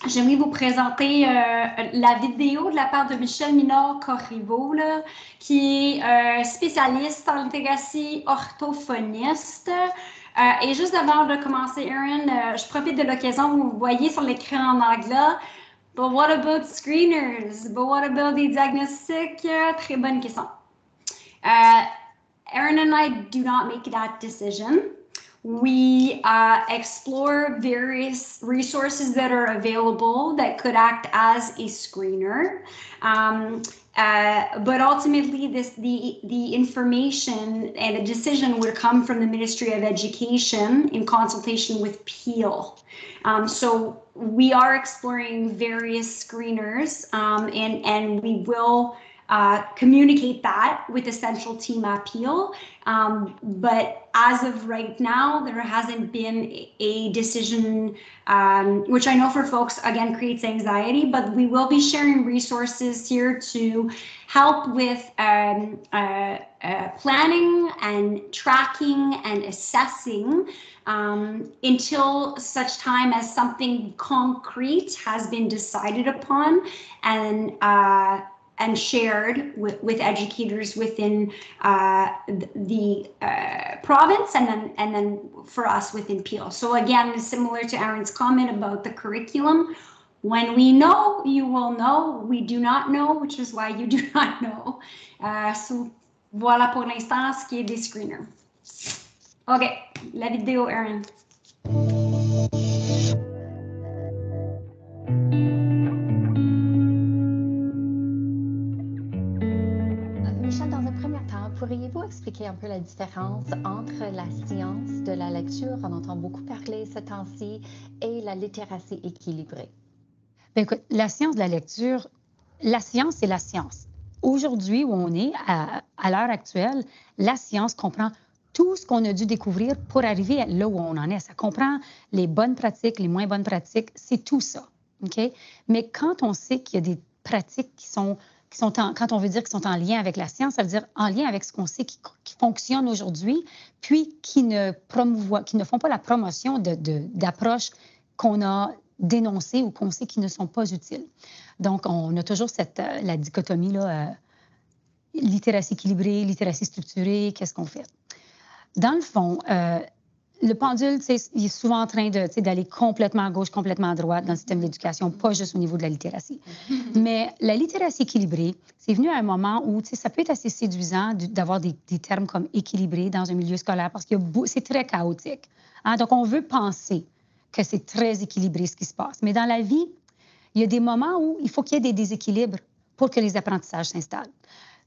j'aimerais vous présenter la vidéo de la part de Michel Minard-Corriveau, qui est spécialiste en littératie orthophoniste. Et juste avant de commencer, Erin, je profite de l'occasion, vous voyez sur l'écran en anglais, but what about screeners? But what about des diagnostics? Très bonne question. Erin and I do not make that decision. We explore various resources that are available that could act as a screener. But ultimately, the information and the decision would come from the Ministry of Education in consultation with Peel. So we are exploring various screeners, and we will communicate that with the central team at Peel. But as of right now, there hasn't been a decision, which I know for folks, again, creates anxiety, but we will be sharing resources here to help with planning and tracking and assessing until such time as something concrete has been decided upon and shared with educators within the province and then for us within Peel. So again, similar to Aaron's comment about the curriculum, when we know, you will know. We do not know, which is why you do not know. So voilà pour l'instant ce qui est des screeners. OK, la vidéo, Aaron. Pourriez-vous expliquer un peu la différence entre la science de la lecture, on entend beaucoup parler ce temps-ci, et la littératie équilibrée? Bien, écoute, la science de la lecture, la science, c'est la science. Aujourd'hui, où on est, à l'heure actuelle, la science comprend tout ce qu'on a dû découvrir pour arriver là où on en est. Ça comprend les bonnes pratiques, les moins bonnes pratiques, c'est tout ça. OK? Mais quand on sait qu'il y a des pratiques qui sont quand on veut dire qu'ils sont en lien avec la science, ça veut dire en lien avec ce qu'on sait qui fonctionne aujourd'hui, puis qui ne font pas la promotion d'approches qu'on a dénoncées ou qu'on sait qui ne sont pas utiles. Donc, on a toujours la dichotomie, littératie équilibrée, littératie structurée, qu'est-ce qu'on fait? Dans le fond, le pendule, il est souvent en train d'aller complètement à gauche, complètement à droite dans le système d'éducation, pas juste au niveau de la littératie. Mais la littératie équilibrée, c'est venu à un moment où ça peut être assez séduisant d'avoir des termes comme équilibré dans un milieu scolaire parce que c'est très chaotique. Hein? Donc, on veut penser que c'est très équilibré ce qui se passe. Mais dans la vie, il y a des moments où il faut qu'il y ait des déséquilibres pour que les apprentissages s'installent.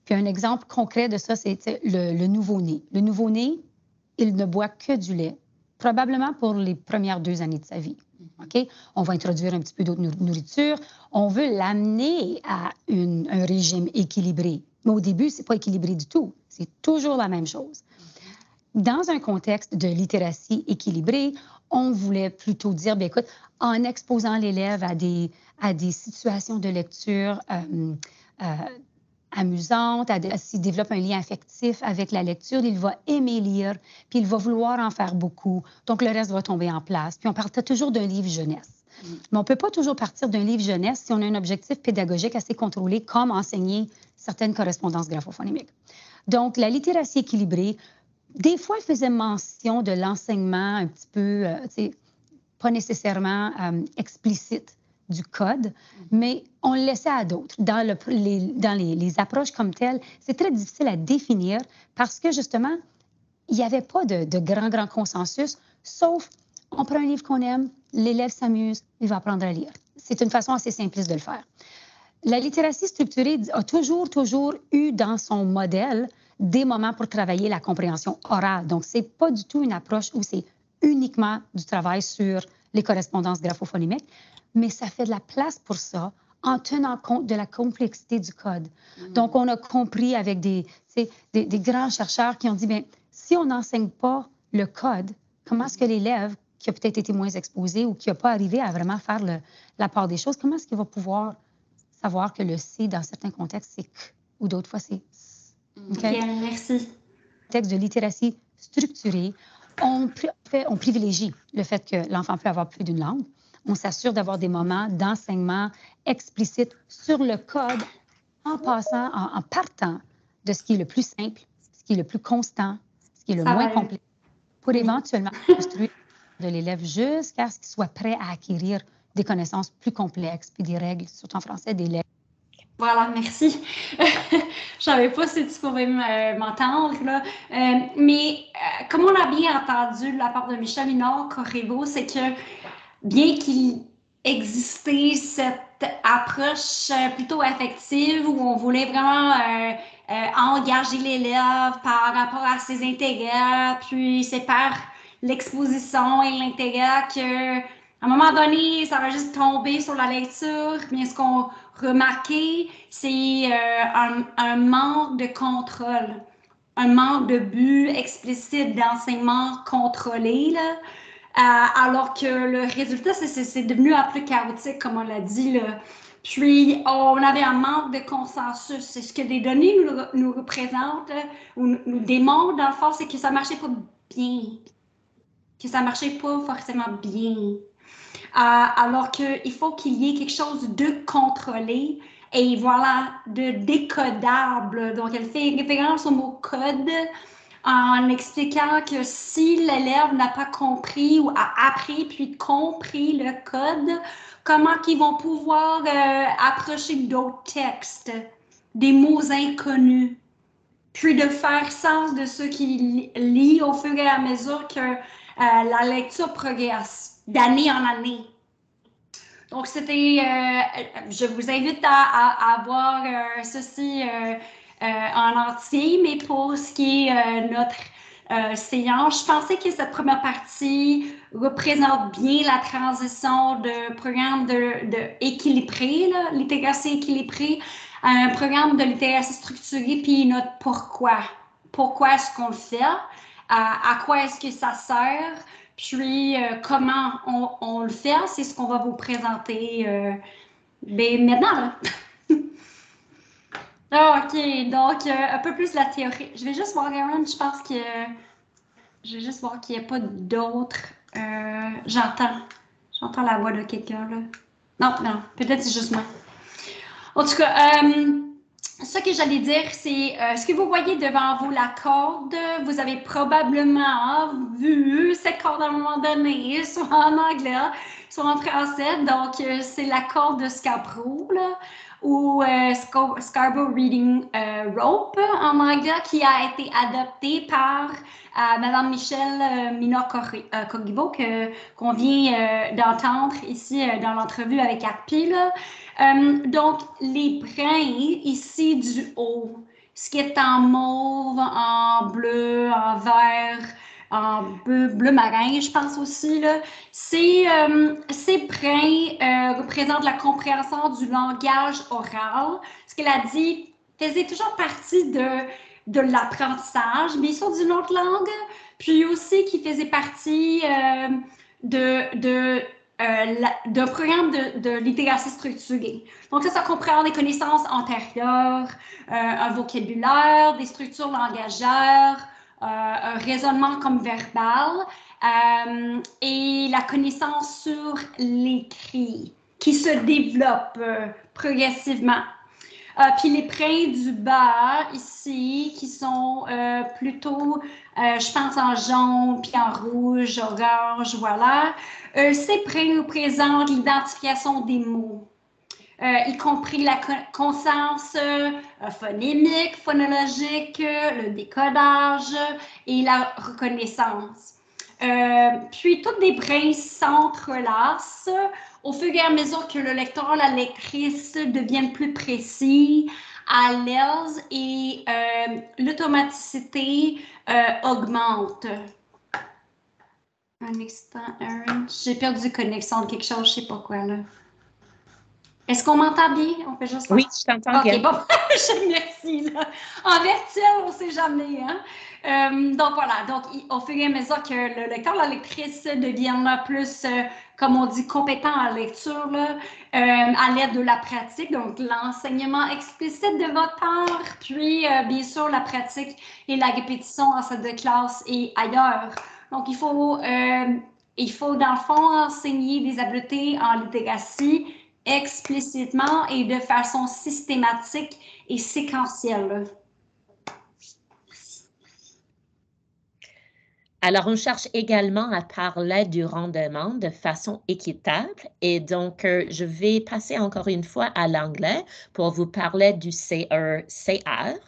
Puis un exemple concret de ça, c'est le nouveau-né. Le nouveau-né, il ne boit que du lait, probablement pour les premières 2 années de sa vie. OK? On va introduire un petit peu d'autre nourriture. On veut l'amener à un régime équilibré. Mais au début, ce n'est pas équilibré du tout. C'est toujours la même chose. Dans un contexte de littératie équilibrée, on voulait plutôt dire, bien, écoute, en exposant l'élève à des situations de lecture amusante, s'il développe un lien affectif avec la lecture, il va aimer lire, puis il va vouloir en faire beaucoup. Donc, le reste va tomber en place. Puis, on partait toujours d'un livre jeunesse. Mais on ne peut pas toujours partir d'un livre jeunesse si on a un objectif pédagogique assez contrôlé, comme enseigner certaines correspondances graphophonimiques. Donc, la littératie équilibrée, des fois, elle faisait mention de l'enseignement un petit peu, pas nécessairement explicite du code, mais on le laissait à d'autres. Dans les approches comme telles, c'est très difficile à définir parce que, justement, il n'y avait pas de grand consensus, sauf on prend un livre qu'on aime, l'élève s'amuse, il va apprendre à lire. C'est une façon assez simpliste de le faire. La littératie structurée a toujours eu dans son modèle des moments pour travailler la compréhension orale. Donc, ce n'est pas du tout une approche où c'est uniquement du travail sur les correspondances graphophonimiques, mais ça fait de la place pour ça en tenant compte de la complexité du code. Donc, on a compris avec des grands chercheurs qui ont dit, bien, si on n'enseigne pas le code, comment est-ce que l'élève qui a peut-être été moins exposé ou qui n'a pas arrivé à vraiment faire la part des choses, comment est-ce qu'il va pouvoir savoir que le C, dans certains contextes, c'est Q, ou d'autres fois, c'est S. Okay? OK, merci. Texte de littératie structurée, on privilégie le fait que l'enfant peut avoir plus d'une langue. on s'assure d'avoir des moments d'enseignement explicite sur le code en partant de ce qui est le plus simple, ce qui est le plus constant, ce qui est le moins complexe, pour éventuellement construire de l'élève jusqu'à ce qu'il soit prêt à acquérir des connaissances plus complexes, puis des règles, surtout en français, des règles. Voilà, merci. Je savais pas si tu pouvais m'entendre, là. Mais comme on a bien entendu de la part de Michel Minard-Corriveau, c'est que bien qu'il existait cette approche plutôt affective où on voulait vraiment engager l'élève par rapport à ses intérêts, puis c'est par l'exposition et l'intérêt que à un moment donné, ça va juste tomber sur la lecture, mais ce qu'on remarquait, c'est un manque de contrôle, un manque de but explicite d'enseignement contrôlé, là. Alors que le résultat, c'est devenu un peu chaotique, comme on l'a dit, là. Puis, on avait un manque de consensus. C'est ce que les données nous représentent, ou nous démontrent, dans le fond, c'est que ça ne marchait pas bien, que ça ne marchait pas forcément bien. Alors qu'il faut qu'il y ait quelque chose de contrôlé et voilà, de décodable. Donc, elle fait référence au mot code en expliquant que si l'élève n'a pas compris ou a appris puis compris le code, comment ils vont pouvoir approcher d'autres textes, des mots inconnus, puis de faire sens de ce qu'il lit au fur et à mesure que la lecture progresse d'année en année. Donc, c'était, je vous invite à voir ceci en entier, mais pour ce qui est notre séance, je pensais que cette première partie représente bien la transition de programme de équilibré, là, littératie équilibrée, à un programme de littératie structurée, puis notre pourquoi. Pourquoi est-ce qu'on le fait? À quoi est-ce que ça sert? Puis, comment on le fait? C'est ce qu'on va vous présenter maintenant. OK, donc un peu plus la théorie. Je vais juste voir, Aaron, je pense que je vais juste voir qu'il n'y a pas d'autres. J'entends la voix de quelqu'un, là. Non, peut-être c'est juste moi. En tout cas, ce que j'allais dire, c'est ce que vous voyez devant vous, la corde, vous avez probablement vu cette corde à un moment donné, soit en anglais, soit en français. Donc, c'est la corde de Scarborough, là, ou Scarborough Reading Rope en anglais, qui a été adoptée par Mme Michel Minard-Corriveau, qu'on vient d'entendre ici dans l'entrevue avec ACPI, là. Donc, les brins ici du haut, ce qui est en mauve, en bleu, en vert, en bleu marin, je pense aussi, là, ces brins représentent la compréhension du langage oral. Ce qu'elle a dit faisait toujours partie de l'apprentissage, bien sûr d'une autre langue, puis aussi qui faisait partie d'un programme de littératie structurée. Donc ça comprend des connaissances antérieures, un vocabulaire, des structures langagères, un raisonnement comme verbal et la connaissance sur l'écrit qui se développe progressivement. Puis les brins du bas ici qui sont plutôt, je pense, en jaune, puis en rouge, orange, voilà. Ces brins représentent l'identification des mots, y compris la conscience phonémique, phonologique, le décodage et la reconnaissance. Puis, toutes les brins s'entrelacent au fur et à mesure que le lecteur, la lectrice deviennent plus précis, à l'aise et l'automaticité augmente. Un instant, Aaron. J'ai perdu connexion de quelque chose, je ne sais pas quoi, là. Est-ce qu'on m'entend bien? On peut juste... Oui, je t'entends bien. OK, bon, merci. Là. En virtuel, on ne sait jamais. Hein? Donc, voilà. Donc, au fur et à mesure que le lecteur, la lectrice deviennent plus, comme on dit, compétents en lecture, là, à l'aide de la pratique, donc l'enseignement explicite de votre part, puis, bien sûr, la pratique et la répétition en salle de classe et ailleurs. Donc, il faut il faut, dans le fond, enseigner des habiletés en littératie explicitement et de façon systématique et séquentielle. Alors, on cherche également à parler du rendement de façon équitable et donc, je vais passer encore une fois à l'anglais pour vous parler du CER-CR.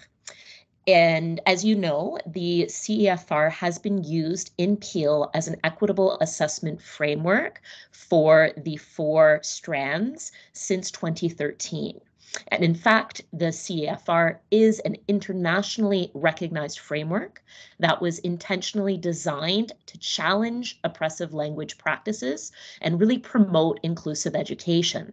And as you know, the CEFR has been used in Peel as an equitable assessment framework for the 4 strands since 2013. And in fact, the CEFR is an internationally recognized framework that was intentionally designed to challenge oppressive language practices and really promote inclusive education.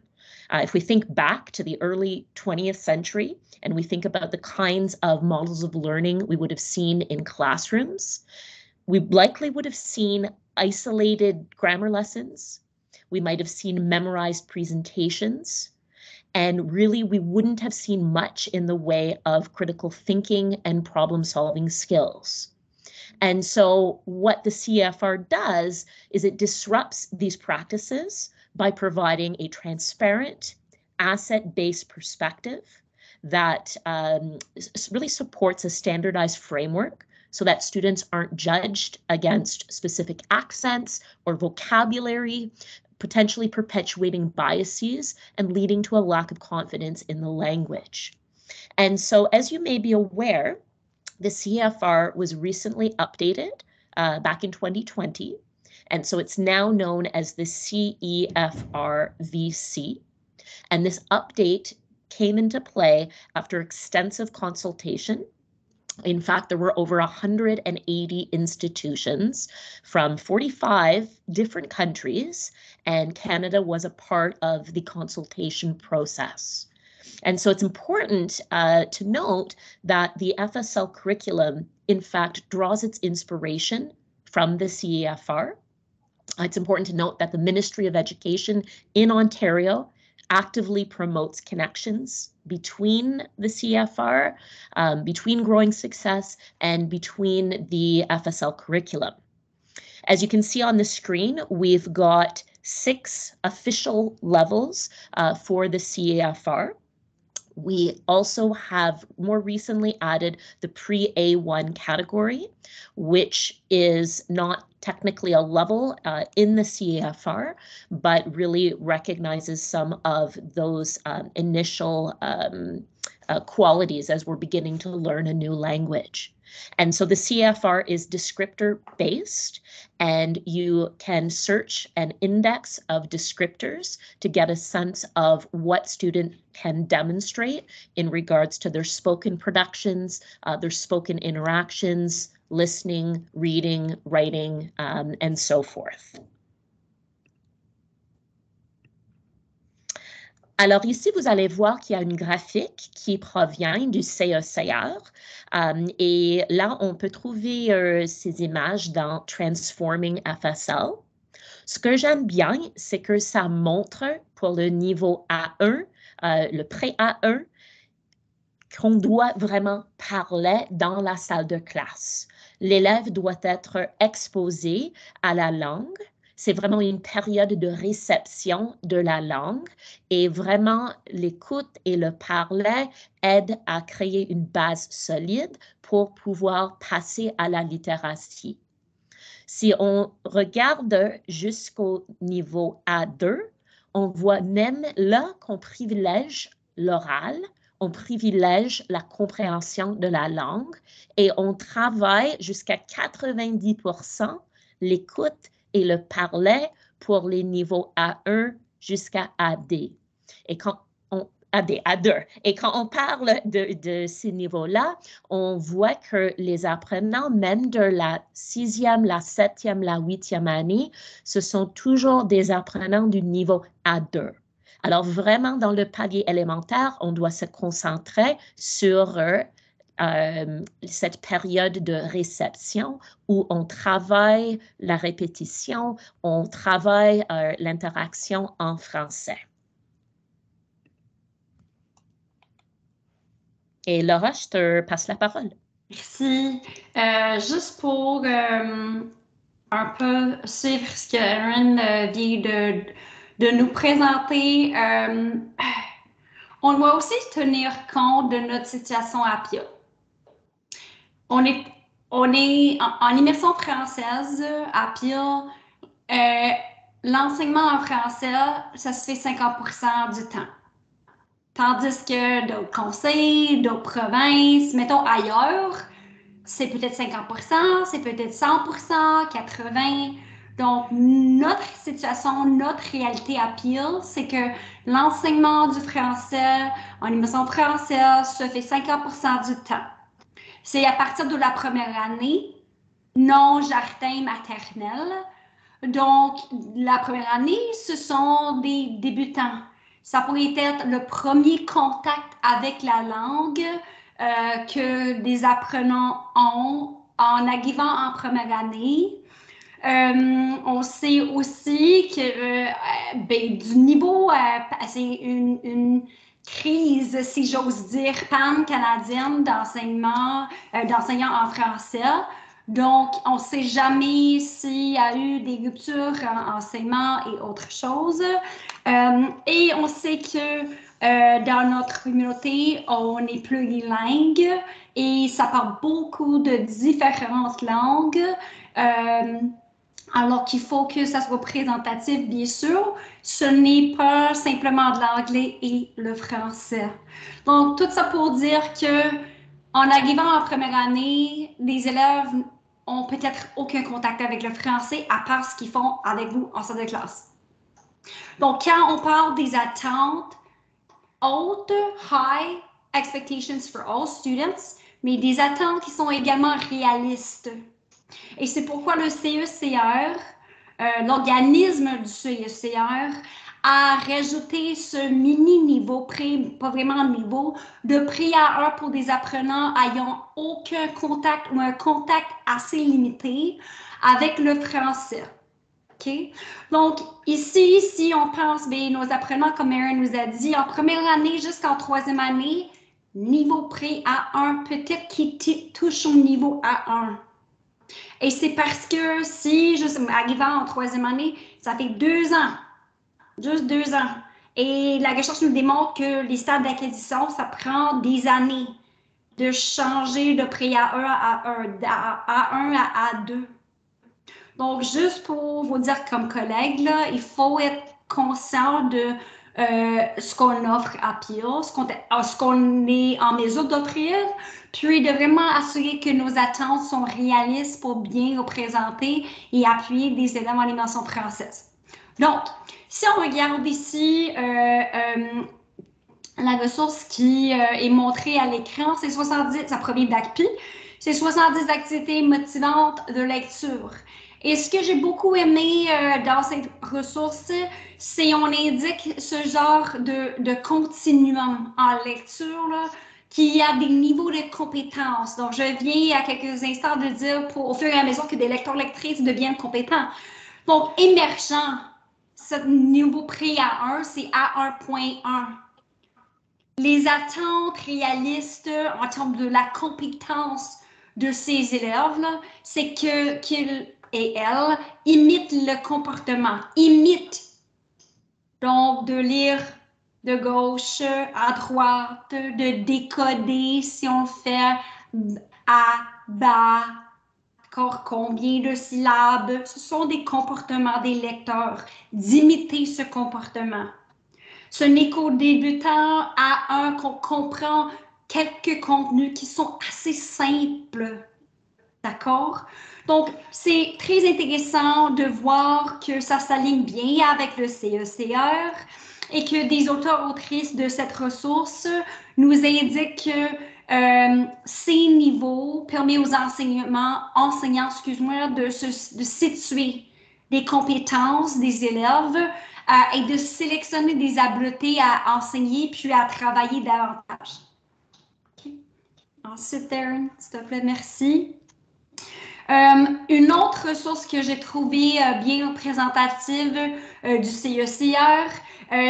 If we think back to the early 20th century and we think about the kinds of models of learning we would have seen in classrooms, we likely would have seen isolated grammar lessons. We might have seen memorized presentations. And really, we wouldn't have seen much in the way of critical thinking and problem-solving skills. And so what the CEFR does is it disrupts these practices by providing a transparent, asset-based perspective that really supports a standardized framework so that students aren't judged against specific accents or vocabulary, potentially perpetuating biases and leading to a lack of confidence in the language. And so, as you may be aware, the CEFR was recently updated back in 2020. And so it's now known as the CEFR VC. And this update came into play after extensive consultation. In fact, there were over 180 institutions from 45 different countries, and Canada was a part of the consultation process. And so it's important to note that the FSL curriculum, in fact, draws its inspiration from the CEFR. It's important to note that the Ministry of Education in Ontario actively promotes connections between the CEFR, between Growing Success, and between the FSL curriculum. As you can see on the screen, we've got 6 official levels for the CEFR. We also have more recently added the pre-A1 category, which is not technically a level in the CEFR, but really recognizes some of those initial qualities as we're beginning to learn a new language. And so the CEFR is descriptor based, and you can search an index of descriptors to get a sense of what student can demonstrate in regards to their spoken productions, their spoken interactions, listening, reading, writing, and so forth. Alors ici, vous allez voir qu'il y a une graphique qui provient du CECR. Et là, on peut trouver ces images dans Transforming FSL. Ce que j'aime bien, c'est que ça montre pour le niveau A1, le pré-A1, qu'on doit vraiment parler dans la salle de classe. L'élève doit être exposé à la langue. C'est vraiment une période de réception de la langue et vraiment l'écoute et le parler aident à créer une base solide pour pouvoir passer à la littératie. Si on regarde jusqu'au niveau A2, on voit même là qu'on privilège l'oral, on privilège la compréhension de la langue et on travaille jusqu'à 90% l'écoute et le parler pour les niveaux A1 jusqu'à AD. Et quand on A2. Et quand on parle de ces niveaux-là, on voit que les apprenants, même de la 6e, la 7e, la 8e année, ce sont toujours des apprenants du niveau A2. Alors vraiment, dans le palier élémentaire, on doit se concentrer sur cette période de réception où on travaille la répétition, on travaille l'interaction en français. Et Laura, je te passe la parole. Merci. Juste pour un peu suivre ce que Erin vient de nous présenter. On doit aussi tenir compte de notre situation à PIA. On est en immersion française à PIA. L'enseignement en français, ça se fait 50% du temps. Tandis que d'autres conseils, d'autres provinces, mettons ailleurs, c'est peut-être 50%, c'est peut-être 100%, 80%. Donc, notre situation, notre réalité à PIA, c'est que l'enseignement du français en immersion française se fait 50% du temps. C'est à partir de la première année, non jardin maternel. Donc, la première année, ce sont des débutants. Ça pourrait être le premier contact avec la langue que des apprenants ont en arrivant en première année. On sait aussi que du niveau, c'est une crise, si j'ose dire, pan-canadienne d'enseignants en français. Donc, on ne sait jamais s'il y a eu des ruptures en enseignement et autre chose. Et on sait que dans notre communauté, on est plurilingue et ça parle beaucoup de différentes langues. Alors qu'il faut que ça soit représentatif, bien sûr. Ce n'est pas simplement de l'anglais et le français. Donc, tout ça pour dire que en arrivant en première année, les élèves ont peut-être aucun contact avec le français à part ce qu'ils font avec vous en salle de classe. Donc, quand on parle des attentes hautes, high expectations for all students, mais des attentes qui sont également réalistes. Et c'est pourquoi le CECR, l'organisme du CECR, a rajouté ce mini-niveau, pas vraiment niveau, de pré A1 pour des apprenants ayant aucun contact ou un contact assez limité avec le français. Okay? Donc, ici, si on pense, bien, nos apprenants, comme Erin nous a dit, en première année jusqu'en troisième année, niveau pré A1, peut-être qu'ils touchent au niveau A1. Et c'est parce que si, juste arrivant en troisième année, ça fait 2 ans, juste 2 ans. Et la recherche nous démontre que les stades d'acquisition, ça prend des années de changer de pré A1 à A1 à A2. Donc, juste pour vous dire comme collègue, là, il faut être conscient de ce qu'on offre à PIA, ce qu'on est en mesure d'offrir, puis de vraiment assurer que nos attentes sont réalistes pour bien représenter et appuyer des élèves en immersion française. Donc, si on regarde ici la ressource qui est montrée à l'écran, c'est 70, ça provient d'ACPI, c'est 70 activités motivantes de lecture. Et ce que j'ai beaucoup aimé dans cette ressource, c'est on indique ce genre de continuum en lecture, là, qu'il y a des niveaux de compétences. Donc, je viens à quelques instants de dire au fur et à mesure que des lecteurs-lectrices deviennent compétents. Donc, émergent, ce niveau pré A1, c'est A1.1. Les attentes réalistes en termes de la compétence de ces élèves, c'est qu'ils et elles imitent le comportement, imitent. Donc, de lire de gauche à droite, de décoder si on fait à, bas, d'accord, combien de syllabes. Ce sont des comportements des lecteurs, d'imiter ce comportement. Ce n'est qu'au débutant à qu'on comprend quelques contenus qui sont assez simples, d'accord? Donc, c'est très intéressant de voir que ça s'aligne bien avec le CECR et que des auteurs-autrices de cette ressource nous indiquent que ces niveaux permettent aux enseignants, de situer les compétences des élèves et de sélectionner des habiletés à enseigner puis à travailler davantage. Okay. Ensuite, Erin, s'il te plaît, merci. Une autre ressource que j'ai trouvée bien représentative du CECR,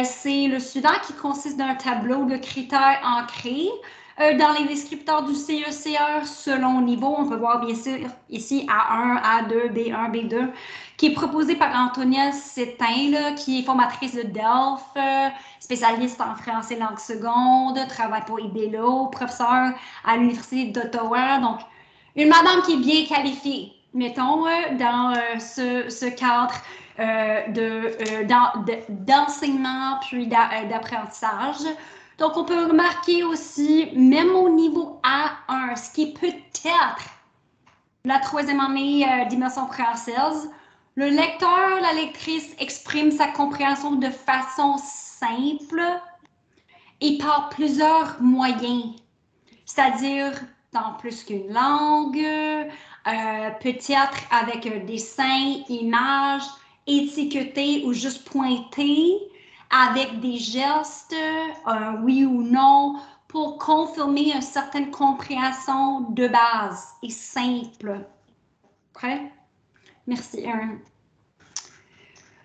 c'est le suivant qui consiste d'un tableau de critères ancrés. Dans les descripteurs du CECR, selon niveau, on peut voir bien sûr ici A1, A2, B1, B2, qui est proposé par Antonia Sétain, qui est formatrice de DELF, spécialiste en français langue seconde, travaille pour IBELO, professeure à l'Université d'Ottawa. Donc, une madame qui est bien qualifiée, mettons, dans ce cadre d'enseignement puis d'apprentissage. Donc, on peut remarquer aussi, même au niveau A1, ce qui est peut-être la troisième année d'immersion française, le lecteur, la lectrice exprime sa compréhension de façon simple et par plusieurs moyens, c'est-à-dire dans plus qu'une langue, peut-être avec un dessin, image, étiqueté ou juste pointé, avec des gestes, un oui ou non, pour confirmer une certaine compréhension de base et simple. OK? Merci, Erin.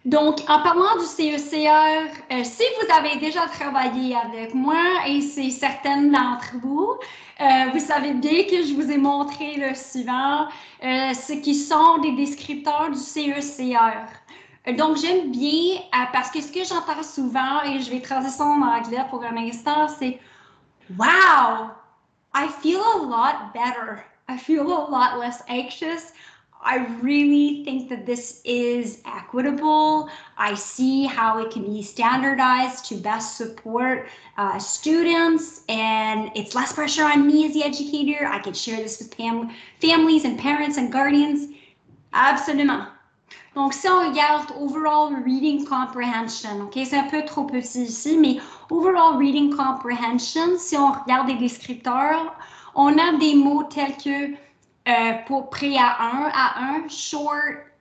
Donc, en parlant du CECR, si vous avez déjà travaillé avec moi, et c'est certaines d'entre vous, vous savez bien que je vous ai montré le suivant, ce qui sont des descripteurs du CECR. Donc, j'aime bien, parce que ce que j'entends souvent, et je vais traduire en anglais pour un instant, c'est « Wow, I feel a lot better. I feel a lot less anxious. I really think that this is equitable. I see how it can be standardized to best support students, and it's less pressure on me as the educator. I can share this with families and parents and guardians. » Absolument. Donc, si on regarde overall reading comprehension, OK, c'est un peu trop petit ici, mais overall reading comprehension, si on regarde les descripteurs, on a des mots tels que pour pré-A1, short,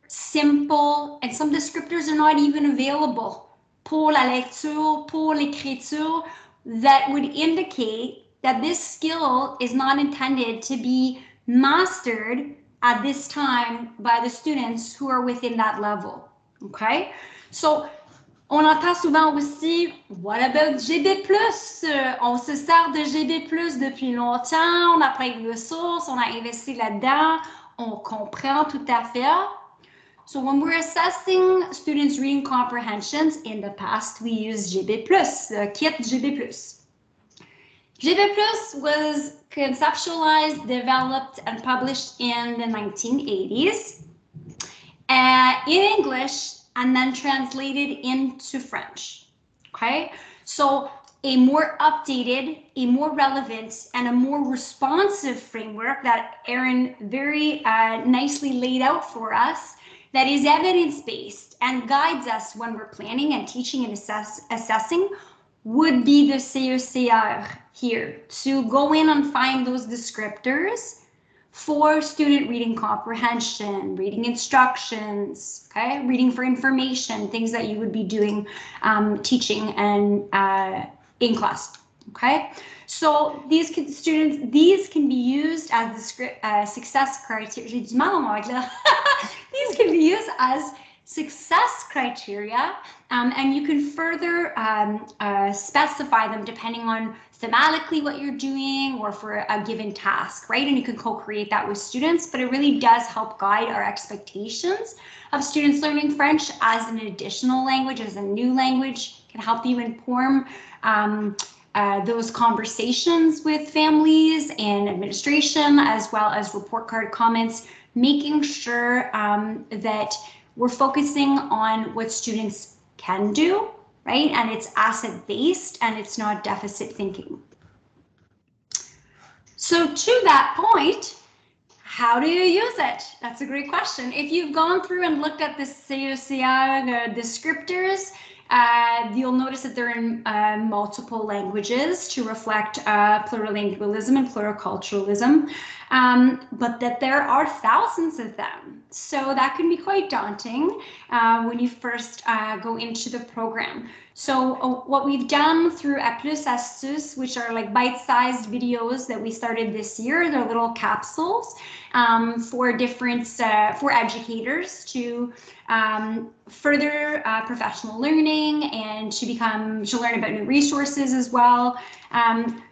simple, and some descriptors are not even available pour la lecture, pour l'écriture, that would indicate that this skill is not intended to be mastered at this time by the students who are within that level, okay? So, on entend souvent aussi, what about GB+? On se sert de GB+, depuis longtemps, on a plein de ressources, on a investi là-dedans, on comprend tout à fait. So when we're assessing students' reading comprehensions, in the past we used GB+, kit GB+. GB+ was conceptualized, developed, and published in the 1980s in English, and then translated into French, okay? So a more updated, a more relevant, and a more responsive framework that Erin very nicely laid out for us, that is evidence-based and guides us when we're planning and teaching and assessing, would be the CECR here, to go in and find those descriptors for student reading comprehension, reading instructions, okay, reading for information, things that you would be doing, teaching and in class, okay? So these can be used as the success criteria. J'ai du mal en anglais. These can be used as success criteria, and you can further specify them depending on thematically what you're doing or for a given task, right? And you can co-create that with students, but it really does help guide our expectations of students learning French as an additional language, as a new language, can help you inform those conversations with families and administration, as well as report card comments, making sure that we're focusing on what students can do, right? And it's asset-based and it's not deficit thinking. So to that point, how do you use it? That's a great question. If you've gone through and looked at the CECR descriptors, you'll notice that they're in multiple languages to reflect plurilingualism and pluriculturalism, but that there are thousands of them. So that can be quite daunting when you first go into the program. So what we've done through A Plus Astuces, which are like bite-sized videos that we started this year, they're little capsules for different, for educators to further professional learning and to learn about new resources as well.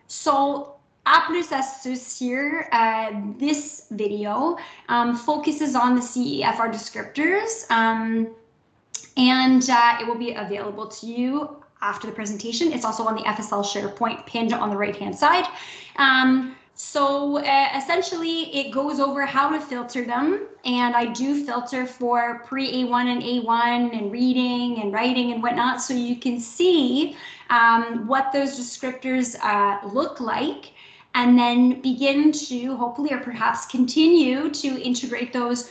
So A Plus Astuces here, this video focuses on the CEFR descriptors, and it will be available to you after the presentation. It's also on the FSL SharePoint pinned on the right-hand side. So essentially, it goes over how to filter them, and I do filter for pre-A1 and A1 and reading and writing and whatnot, so you can see what those descriptors look like, and then begin to hopefully or perhaps continue to integrate those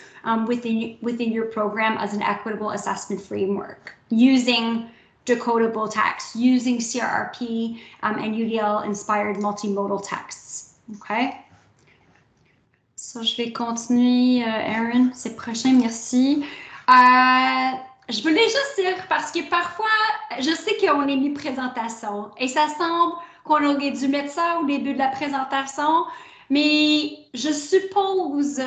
within your program as an equitable assessment framework using decodable text, using CRRP and UDL-inspired multimodal texts. OK? So, je vais continuer, Erin, c'est prochain, merci. Je voulais juste dire, parce que parfois, je sais qu'on est mis présentation et ça semble qu'on aurait dû mettre ça au début de la présentation, mais je suppose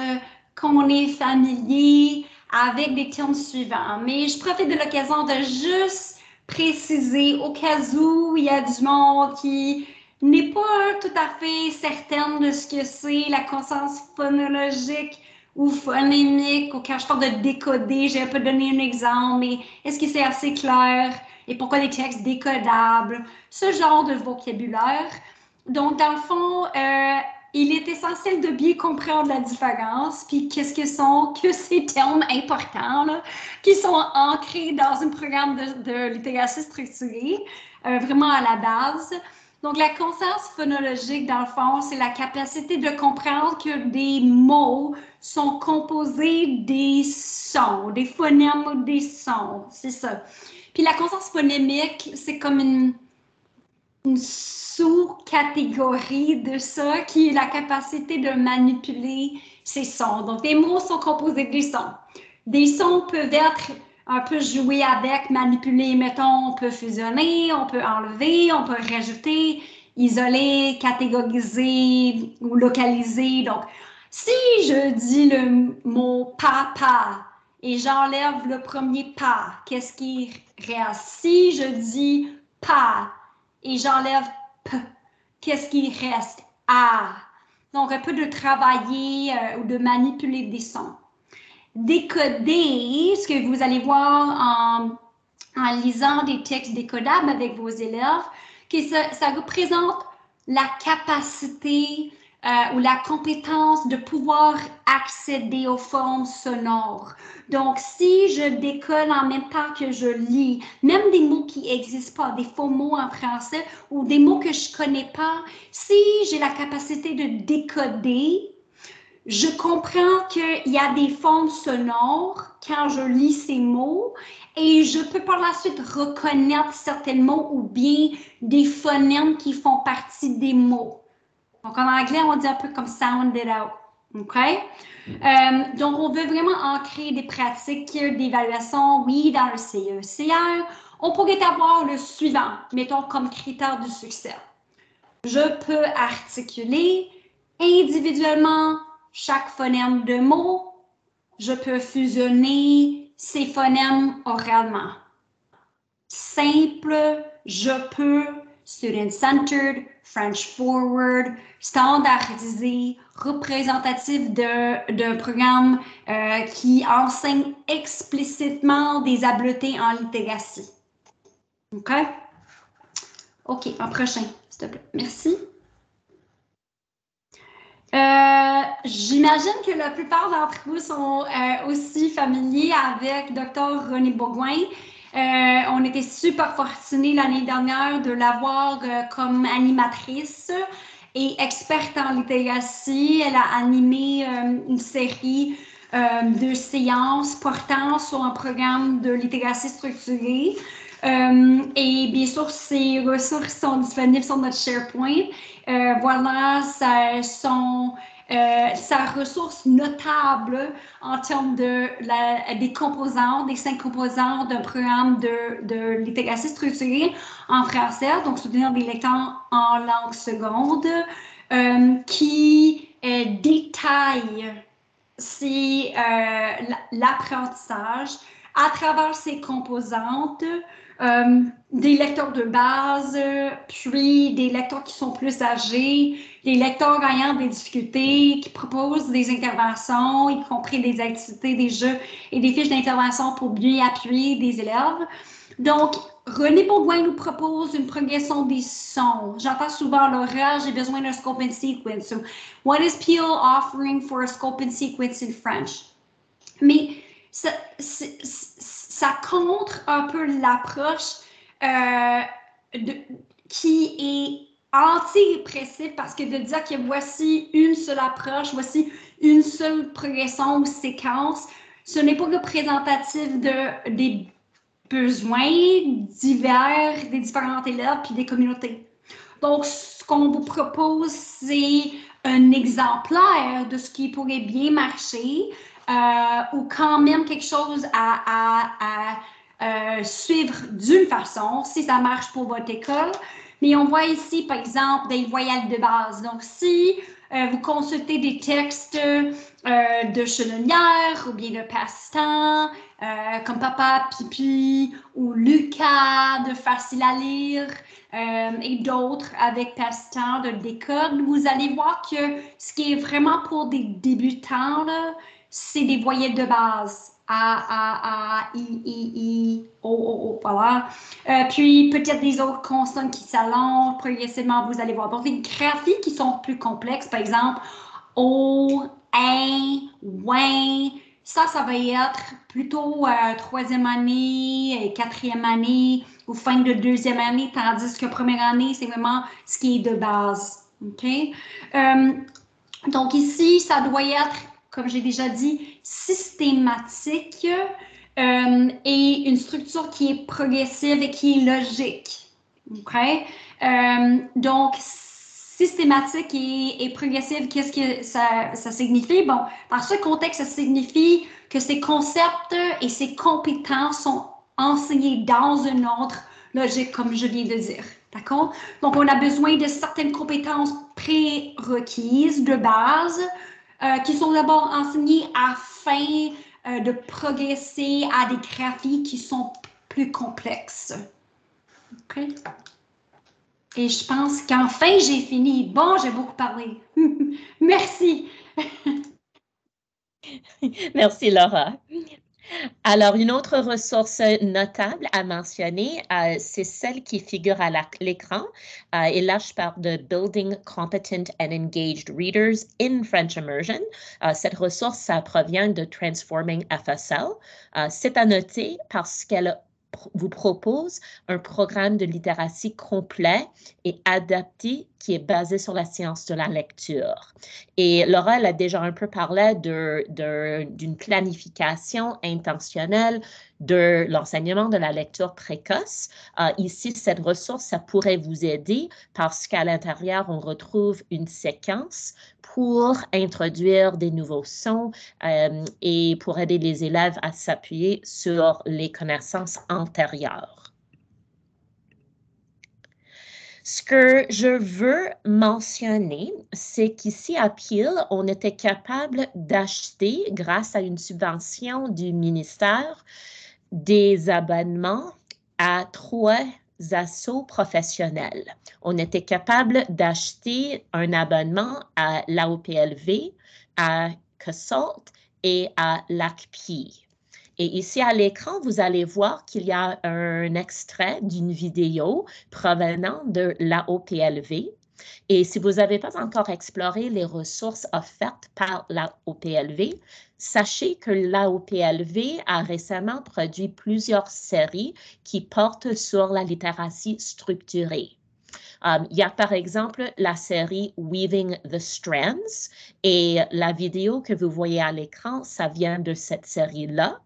qu'on est familier avec des termes suivants. Mais je profite de l'occasion de juste préciser au cas où il y a du monde qui n'est pas tout à fait certaine de ce que c'est la conscience phonologique ou phonémique, ou quand je parle de décoder, j'ai un peu donné un exemple, mais est-ce que c'est assez clair? Et pourquoi des textes décodables? Ce genre de vocabulaire. Donc, dans le fond, il est essentiel de bien comprendre la différence, puis qu'est-ce que sont que ces termes importants, là, qui sont ancrés dans un programme de littératie structurée, vraiment à la base. Donc, la conscience phonologique, dans le fond, c'est la capacité de comprendre que des mots sont composés des sons, des phonèmes ou des sons, c'est ça. Puis la conscience phonémique, c'est comme une sous-catégorie de ça, qui est la capacité de manipuler ces sons. Donc, les mots sont composés des sons. Des sons peuvent être un peu joués avec, manipulés. Mettons, on peut fusionner, on peut enlever, on peut rajouter, isoler, catégoriser ou localiser. Donc, si je dis le mot papa et j'enlève le premier pas, qu'est-ce qui reste? Si je dis pas et j'enlève p, qu'est-ce qui reste? A. Donc, un peu de travailler ou de manipuler des sons. Décoder, ce que vous allez voir en lisant des textes décodables avec vos élèves, que ça représente la capacité ou la compétence de pouvoir accéder aux formes sonores. Donc, si je décode en même temps que je lis, même des mots qui n'existent pas, des faux mots en français ou des mots que je ne connais pas, si j'ai la capacité de décoder, je comprends qu'il y a des formes sonores quand je lis ces mots et je peux par la suite reconnaître certains mots ou bien des phonèmes qui font partie des mots. Donc, en anglais, on dit un peu comme « sound it out ». OK? Donc, on veut vraiment ancrer des pratiques d'évaluation, oui, dans le CE/CR. On pourrait avoir le suivant, mettons comme critère du succès. Je peux articuler individuellement chaque phonème de mot. Je peux fusionner ces phonèmes oralement. Simple, je peux, student-centered, French forward, standardisé, représentatif d'un programme qui enseigne explicitement des habiletés en littératie. OK? OK, un prochain, s'il te plaît. Merci. J'imagine que la plupart d'entre vous sont aussi familiers avec Dr. René Bourgoin. On était super fortunés l'année dernière de l'avoir comme animatrice et experte en littératie. Elle a animé une série de séances portant sur un programme de littératie structurée. Et bien sûr, ces ressources sont disponibles sur notre SharePoint. Voilà son sa ressource notable en termes des composantes, des 5 composantes d'un programme de littératie structurée en français, donc soutenir des lecteurs en langue seconde, qui détaille l'apprentissage à travers ces composantes, des lecteurs de base, puis des lecteurs qui sont plus âgés, des lecteurs ayant des difficultés, qui proposent des interventions, y compris des activités, des jeux et des fiches d'intervention pour bien appuyer des élèves. Donc, René Baudouin nous propose une progression des sons. J'entends souvent Laura, j'ai besoin d'un scope and sequence. So, what is Peel offering for a scope and sequence in French? Mais ça contre un peu l'approche qui est anti-répressive parce que de dire que voici une seule approche, voici une seule progression ou séquence, ce n'est pas représentatif des besoins divers des différents élèves puis des communautés. Donc, ce qu'on vous propose, c'est un exemplaire de ce qui pourrait bien marcher ou quand même quelque chose à suivre d'une façon, si ça marche pour votre école. Mais on voit ici, par exemple, des voyelles de base. Donc, si vous consultez des textes de Chenonnière ou bien de Passe-Temps, comme Papa, Pipi ou Lucas de Facile à lire et d'autres avec Passe-Temps de Décode, vous allez voir que ce qui est vraiment pour des débutants, c'est des voyelles de base. A, I, I, O, O, O, voilà. Puis peut-être des autres consonnes qui s'allongent progressivement, vous allez voir. Donc, des graphies qui sont plus complexes, par exemple, O, un, ouin, ça va être plutôt troisième année et quatrième année ou fin de deuxième année, tandis que première année, c'est vraiment ce qui est de base. OK? Donc ici, ça doit être, comme j'ai déjà dit, systématique et une structure qui est progressive et qui est logique. OK? Donc, systématique et progressive, qu'est-ce que ça signifie? Bon, dans ce contexte, ça signifie que ces concepts et ces compétences sont enseignés dans une autre logique, comme je viens de dire. D'accord? Donc, on a besoin de certaines compétences prérequises de base qui sont d'abord enseignées afin de progresser à des graphies qui sont plus complexes. OK? Et je pense qu'enfin, j'ai fini. Bon, j'ai beaucoup parlé. Merci. Merci, Laura. Alors, une autre ressource notable à mentionner, c'est celle qui figure à l'écran. Et là, je parle de Building Competent and Engaged Readers in French Immersion. Cette ressource, ça provient de Transforming FSL. C'est à noter parce qu'elle vous propose un programme de littératie complet et adapté qui est basé sur la science de la lecture. Et Laura, elle a déjà un peu parlé d'une planification intentionnelle de l'enseignement de la lecture précoce. Ici, cette ressource, ça pourrait vous aider parce qu'à l'intérieur, on retrouve une séquence pour introduire des nouveaux sons et pour aider les élèves à s'appuyer sur les connaissances antérieures. Ce que je veux mentionner, c'est qu'ici à Peel, on était capable d'acheter, grâce à une subvention du ministère, des abonnements à 3 assos professionnels. On était capable d'acheter un abonnement à l'AOPLV, à CASALT et à l'ACPI. Et ici à l'écran, vous allez voir qu'il y a un extrait d'une vidéo provenant de l'AOPLV. Et si vous n'avez pas encore exploré les ressources offertes par l'AOPLV, sachez que l'AOPLV a récemment produit plusieurs séries qui portent sur la littératie structurée. Il y a par exemple la série Weaving the Strands et la vidéo que vous voyez à l'écran, ça vient de cette série-là.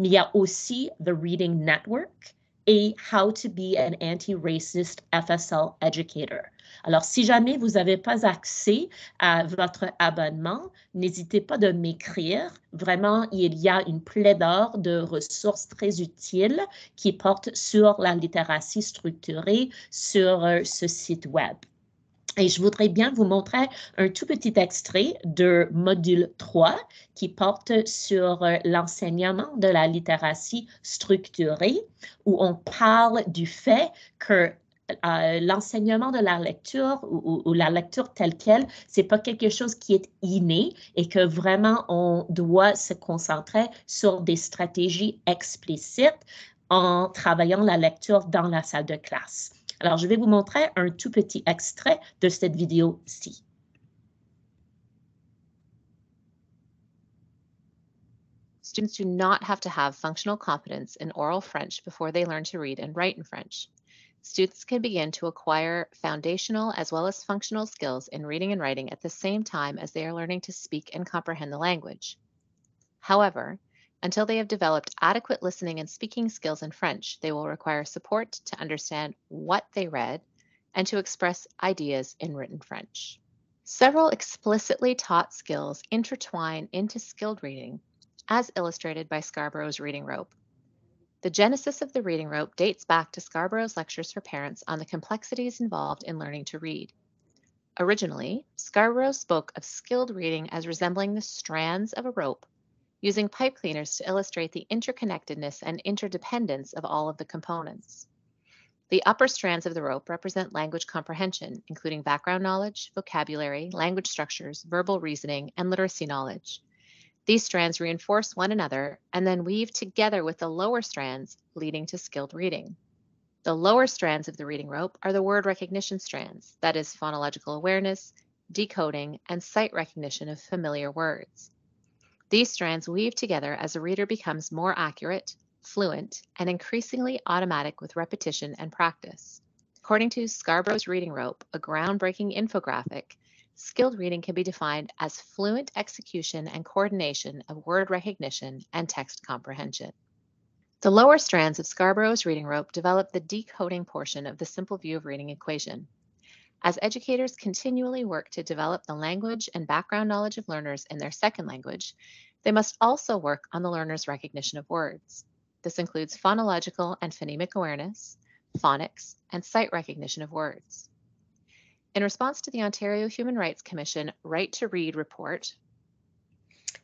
Mais il y a aussi The Reading Network et How to be an anti-racist FSL educator. Alors, si jamais vous n'avez pas accès à votre abonnement, n'hésitez pas de m'écrire. Vraiment, il y a une pléthore de ressources très utiles qui portent sur la littératie structurée sur ce site web. Et je voudrais bien vous montrer un tout petit extrait de module 3 qui porte sur l'enseignement de la littératie structurée, où on parle du fait que l'enseignement de la lecture ou la lecture telle qu'elle, c'est pas quelque chose qui est inné et que vraiment on doit se concentrer sur des stratégies explicites en travaillant la lecture dans la salle de classe. Alors, je vais vous montrer un tout petit extrait de cette vidéo-ci. Students do not have to have functional competence in oral French before they learn to read and write in French. Students can begin to acquire foundational as well as functional skills in reading and writing at the same time as they are learning to speak and comprehend the language. However, until they have developed adequate listening and speaking skills in French, they will require support to understand what they read and to express ideas in written French. Several explicitly taught skills intertwine into skilled reading, as illustrated by Scarborough's reading rope. The genesis of the reading rope dates back to Scarborough's lectures for parents on the complexities involved in learning to read. Originally, Scarborough spoke of skilled reading as resembling the strands of a rope, using pipe cleaners to illustrate the interconnectedness and interdependence of all of the components. The upper strands of the rope represent language comprehension, including background knowledge, vocabulary, language structures, verbal reasoning, and literacy knowledge. These strands reinforce one another and then weave together with the lower strands, leading to skilled reading. The lower strands of the reading rope are the word recognition strands, that is, phonological awareness, decoding, and sight recognition of familiar words. These strands weave together as a reader becomes more accurate, fluent, and increasingly automatic with repetition and practice. According to Scarborough's reading rope, a groundbreaking infographic, skilled reading can be defined as fluent execution and coordination of word recognition and text comprehension. The lower strands of Scarborough's reading rope develop the decoding portion of the simple view of reading equation. As educators continually work to develop the language and background knowledge of learners in their second language, they must also work on the learner's recognition of words. This includes phonological and phonemic awareness, phonics, and sight recognition of words. In response to the Ontario Human Rights Commission Right to Read report.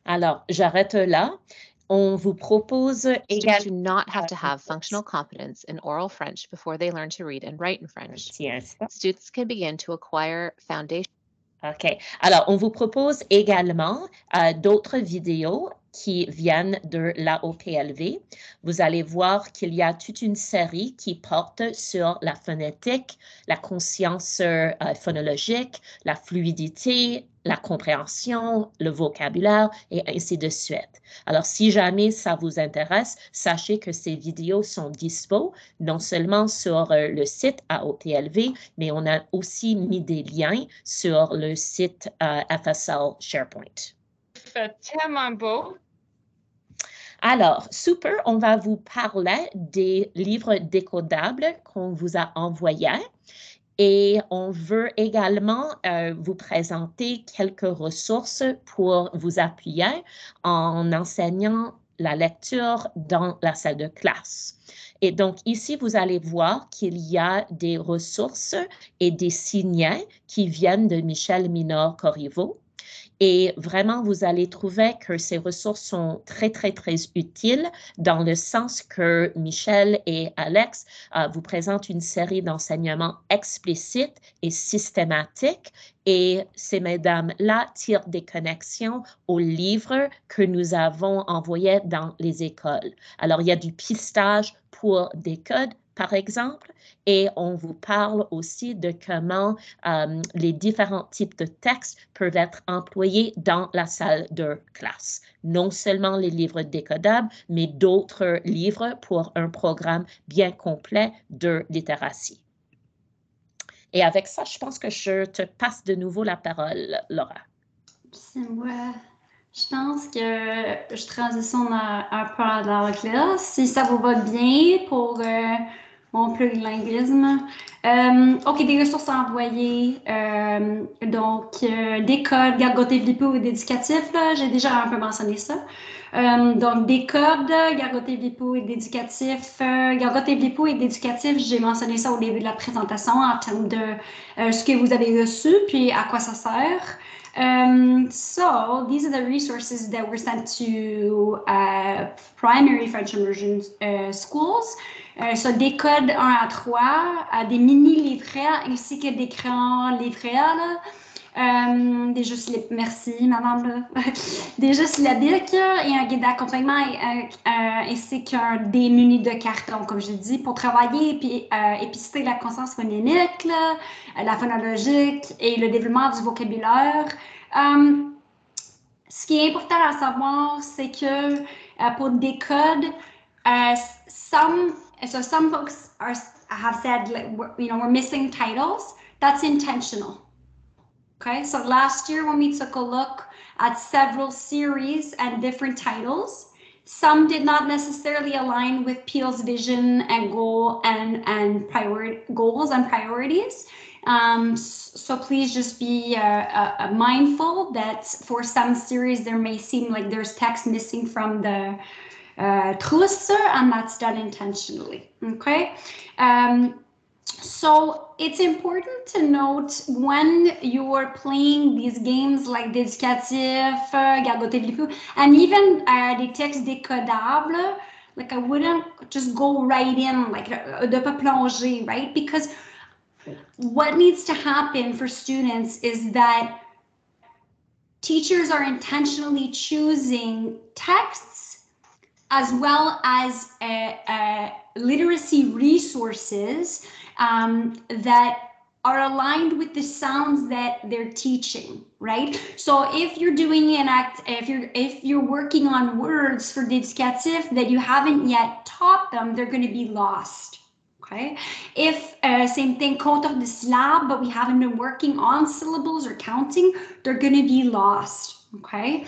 Alors, j'arrête là. On vous propose également. Students do not have to have functional competence in oral French before they learn to read and write in French. Students can begin to acquire foundation. OK. Alors, on vous propose également d'autres vidéos qui viennent de la OPLV. Vous allez voir qu'il y a toute une série qui porte sur la phonétique, la conscience phonologique, la fluidité, la compréhension, le vocabulaire et ainsi de suite. Alors, si jamais ça vous intéresse, sachez que ces vidéos sont dispo non seulement sur le site AOPLV, mais on a aussi mis des liens sur le site FSL SharePoint. C'est tellement beau. Alors, super, on va vous parler des livres décodables qu'on vous a envoyés. Et on veut également vous présenter quelques ressources pour vous appuyer en enseignant la lecture dans la salle de classe. Et donc ici, vous allez voir qu'il y a des ressources et des signets qui viennent de Michel Minor-Corriveau. Et vraiment, vous allez trouver que ces ressources sont très, très, très utiles dans le sens que Michel et Alex vous présentent une série d'enseignements explicites et systématiques. Et ces mesdames-là tirent des connexions aux livres que nous avons envoyés dans les écoles. Alors, il y a du pistage pour des codes, par exemple, et on vous parle aussi de comment les différents types de textes peuvent être employés dans la salle de classe. Non seulement les livres décodables, mais d'autres livres pour un programme bien complet de littératie. Et avec ça, je pense que je te passe de nouveau la parole, Laura. C'est moi. Je pense que je transitionne un peu à l'anglais, si ça vous va bien pour mon plurilinguisme. OK, des ressources à envoyer. Donc, des codes, Gargoté Vlipo et d'éducatif, j'ai déjà un peu mentionné ça. Donc, des codes, Gargoté Vlipo et d'éducatif. Gargoté Vlipo et d'éducatif, j'ai mentionné ça au début de la présentation en termes de ce que vous avez reçu, puis à quoi ça sert. So these are the resources that were sent to primary French immersion schools. So des codes 1 à 3, des mini-livrets ainsi que des crayons livrets. Merci madame. Déjà syllabique et un guide d'accompagnement ainsi qu'un démuni de carton, comme je dis, pour travailler et épicer la conscience phonémique, la phonologique et le développement du vocabulaire. Ce qui est important à savoir, c'est que pour des codes, some folks have said, we're missing titles. That's intentional. Okay, so last year when we took a look at several series and different titles, some did not necessarily align with Peel's vision and goals and priorities. So please just be mindful that for some series there may seem like there's text missing from the trousse, and that's done intentionally. Okay. So it's important to note when you're playing these games like Dédicatif, Gargoté Vlipo, and even des textes décodables, like I wouldn't just go right in, like de pas plonger, right? Because what needs to happen for students is that teachers are intentionally choosing texts as well as literacy resources that are aligned with the sounds that they're teaching, right? So if you're doing if you're working on words for Dédicatif that you haven't yet taught them, they're going to be lost. Okay. If same thing, compteur de syllabes, but we haven't been working on syllables or counting, they're going to be lost. Okay.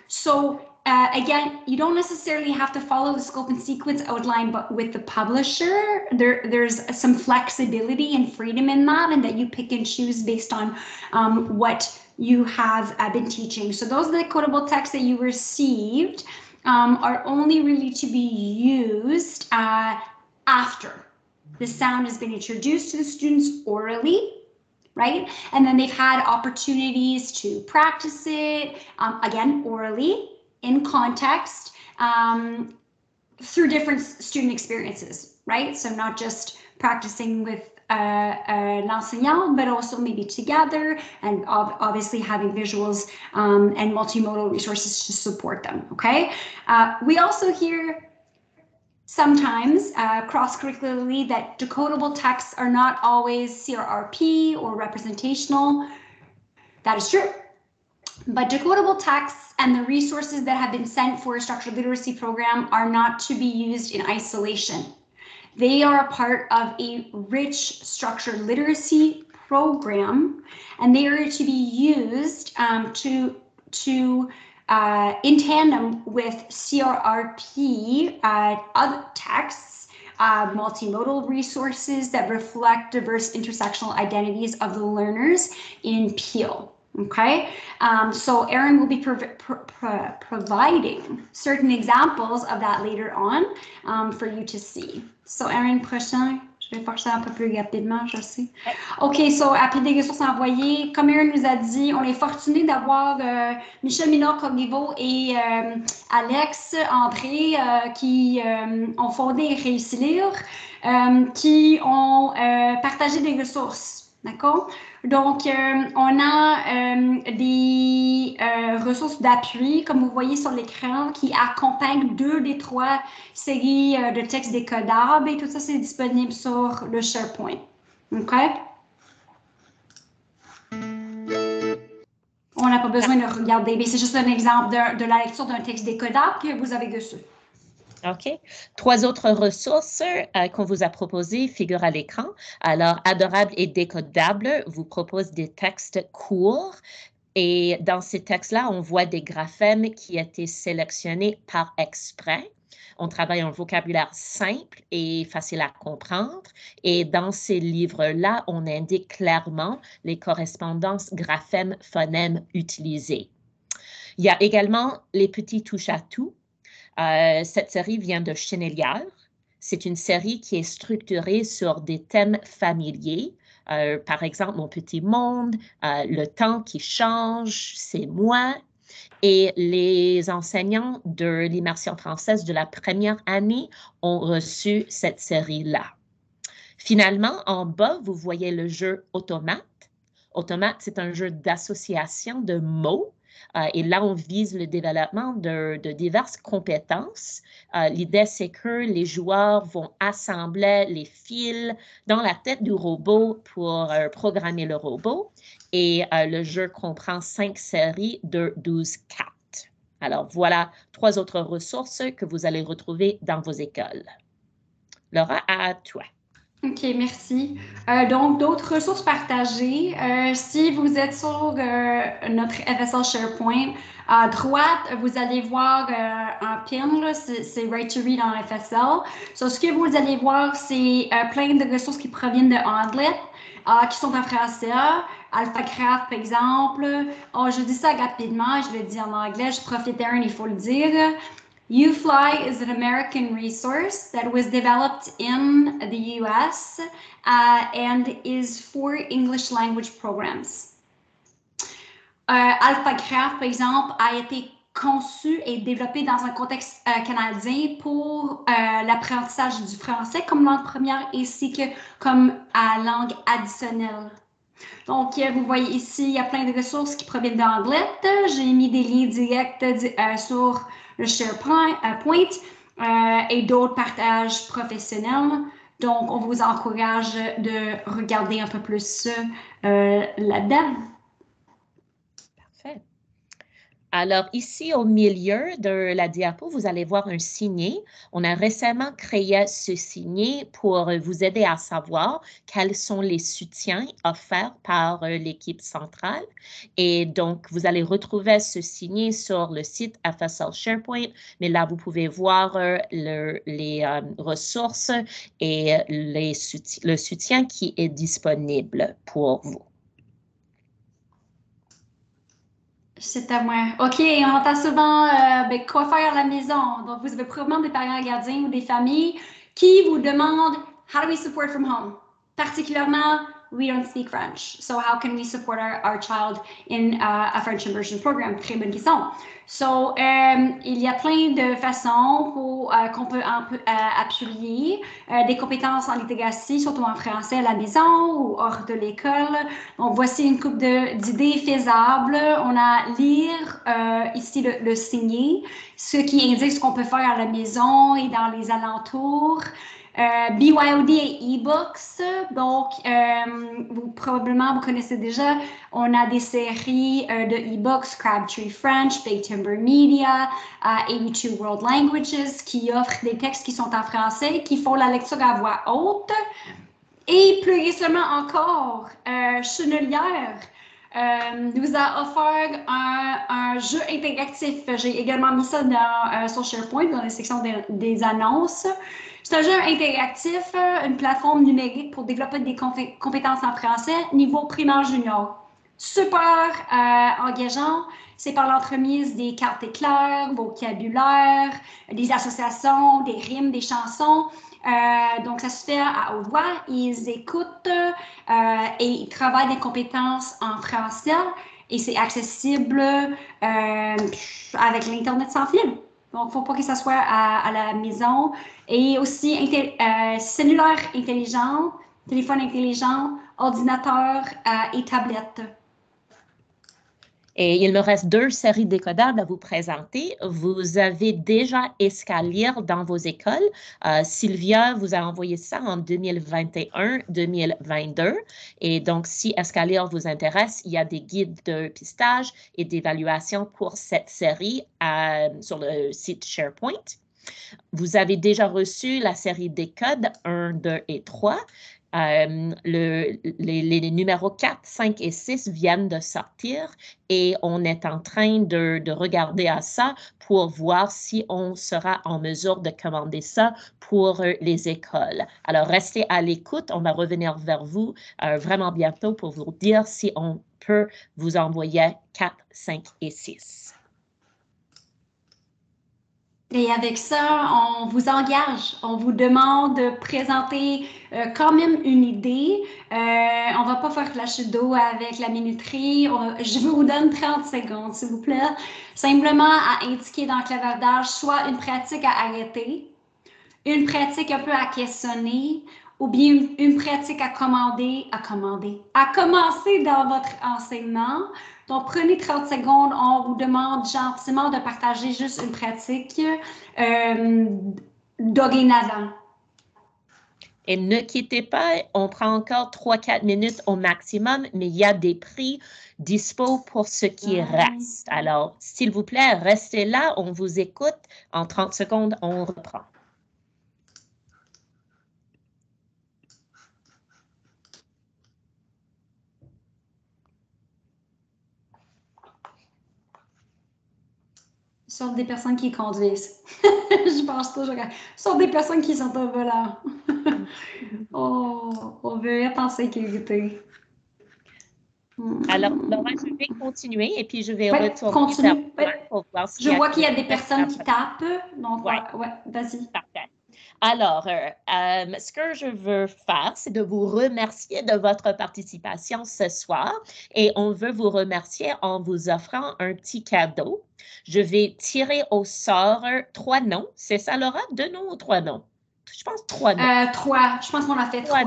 So again, you don't necessarily have to follow the scope and sequence outlined, but with the publisher, there's some flexibility and freedom in that, and that you pick and choose based on what you have been teaching. So those are the quotable texts that you received are only really to be used after the sound has been introduced to the students orally, right? And then they've had opportunities to practice it, again, orally, in context, through different student experiences, right? So not just practicing with l'enseignant, but also maybe together, and obviously having visuals and multimodal resources to support them, okay? We also hear sometimes cross-curricularly that decodable texts are not always CRRP or representational. That is true. But decodable texts and the resources that have been sent for a structured literacy program are not to be used in isolation. They are a part of a rich structured literacy program, and they are to be used in tandem with CRRP other texts, multimodal resources that reflect diverse intersectional identities of the learners in Peel. Okay, so Erin will be providing certain examples of that later on for you to see. So Erin, prochain. Je vais faire ça un peu plus rapidement, je sais. OK, so après des ressources envoyées, comme Erin nous a dit, on est fortuné d'avoir Michel Minard-Cogniveau et Alex André qui ont fondé Réussir, qui ont partagé des ressources. D'accord? Donc, on a des ressources d'appui, comme vous voyez sur l'écran, qui accompagnent 2 des 3 séries de textes décodables, et tout ça, c'est disponible sur le SharePoint. OK? On n'a pas besoin de regarder, mais c'est juste un exemple de la lecture d'un texte décodable que vous avez dessus. OK. 3 autres ressources qu'on vous a proposées figurent à l'écran. Alors, Adorable et Décodable vous proposent des textes courts Et dans ces textes-là, on voit des graphèmes qui étaient sélectionnés par exprès. On travaille un vocabulaire simple et facile à comprendre. Et dans ces livres-là, on indique clairement les correspondances graphèmes-phonèmes utilisées. Il y a également les petits touche-à-tout. Cette série vient de Chenelière. C'est une série qui est structurée sur des thèmes familiers. Par exemple, Mon petit monde, Le temps qui change, C'est moi. Et les enseignants de l'immersion française de la première année ont reçu cette série-là. Finalement, en bas, vous voyez le jeu Automate. Automate, c'est un jeu d'association de mots. Et là, on vise le développement de diverses compétences. L'idée, c'est que les joueurs vont assembler les fils dans la tête du robot pour programmer le robot. Et le jeu comprend 5 séries de 12 cartes. Alors, voilà 3 autres ressources que vous allez retrouver dans vos écoles. Laura, à toi. OK, merci. Donc, d'autres ressources partagées. Si vous êtes sur notre FSL SharePoint, à droite, vous allez voir un pin, c'est Right to Read en FSL. So, ce que vous allez voir, c'est plein de ressources qui proviennent de Padlet, qui sont en français. AlphaCraft, par exemple. Je dis ça rapidement, je le dis en anglais, je profite d'un, il faut le dire. UFly is an American resource that was developed in the US and is for English language programs. AlphaCraft, par exemple, a été conçu et développé dans un contexte canadien pour l'apprentissage du français comme langue première ainsi que comme langue additionnelle. Donc, vous voyez ici, il y a plein de ressources qui proviennent d'Anglet. J'ai mis des liens directs sur le SharePoint et d'autres partages professionnels. Donc, on vous encourage de regarder un peu plus là-dedans. Parfait. Alors, ici, au milieu de la diapo, vous allez voir un signet. On a récemment créé ce signet pour vous aider à savoir quels sont les soutiens offerts par l'équipe centrale. Et donc, vous allez retrouver ce signet sur le site FSL SharePoint, mais là, vous pouvez voir les ressources et le soutien qui est disponible pour vous. C'est à moi. OK, on entend souvent quoi faire à la maison. Donc, vous avez probablement des parents gardiens ou des familles qui vous demandent « How do we support from home? » Particulièrement, we don't speak French. So, how can we support our child in a French immersion program? Très bonne question. So, il y a plein de façons qu'on peut appuyer des compétences en littératie, surtout en français à la maison ou hors de l'école. Donc, voici une couple d'idées faisables. On a lire ici le signet, ce qui indique ce qu'on peut faire à la maison et dans les alentours. BYOD et e-books, donc probablement vous connaissez déjà, on a des séries de e-books, Crabtree French, Big Timber Media, 82 World Languages, qui offrent des textes qui sont en français, qui font la lecture à voix haute. Et plus récemment encore, Chenelière nous a offert un jeu interactif. J'ai également mis ça sur SharePoint, dans la section des annonces. C'est un jeu interactif, une plateforme numérique pour développer des compétences en français niveau primaire junior. Super engageant. C'est par l'entremise des cartes éclairs, vocabulaire, des associations, des rimes, des chansons. Donc, ça se fait à haute voix. Ils écoutent et ils travaillent des compétences en français et c'est accessible avec l'Internet sans fil. Donc, il ne faut pas que ça soit à la maison. Et aussi, cellulaire intelligent, téléphone intelligent, ordinateur et tablette. Et il me reste 2 séries décodables à vous présenter. Vous avez déjà Escalire dans vos écoles. Sylvia vous a envoyé ça en 2021-2022. Et donc, si Escalire vous intéresse, il y a des guides de pistage et d'évaluation pour cette série sur le site SharePoint. Vous avez déjà reçu la série Décode 1, 2 et 3. Les numéros 4, 5 et 6 viennent de sortir et on est en train de regarder à ça pour voir si on sera en mesure de commander ça pour les écoles. Alors, restez à l'écoute. On va revenir vers vous vraiment bientôt pour vous dire si on peut vous envoyer 4, 5 et 6. Et avec ça, on vous engage, on vous demande de présenter quand même une idée. On ne va pas faire flash d'eau avec la minuterie. Je vous donne 30 secondes, s'il vous plaît. Simplement à indiquer dans le clavardage soit une pratique à arrêter, une pratique un peu à questionner, ou bien une pratique à commencer dans votre enseignement. Donc, prenez 30 secondes, on vous demande gentiment de partager juste une pratique dorénavant. Et ne quittez pas, on prend encore 3-4 minutes au maximum, mais il y a des prix dispo pour ce qui reste. Alors, s'il vous plaît, restez là, on vous écoute. En 30 secondes, on reprend. Sauf des personnes qui conduisent. Je pense toujours à... Sauf des personnes qui sont au volant. Oh, on veut être en sécurité. Alors, Laura, je vais continuer et puis je vais retourner pour voir si je vois qu'il y a des personnes qui tapent. Donc, ouais, vas-y. Parfait. Alors, ce que je veux faire, c'est de vous remercier de votre participation ce soir et on veut vous remercier en vous offrant un petit cadeau. Je vais tirer au sort 3 noms. C'est ça, Laura? 2 noms ou 3 noms? Je pense 3 noms. 3. Je pense qu'on a fait 3.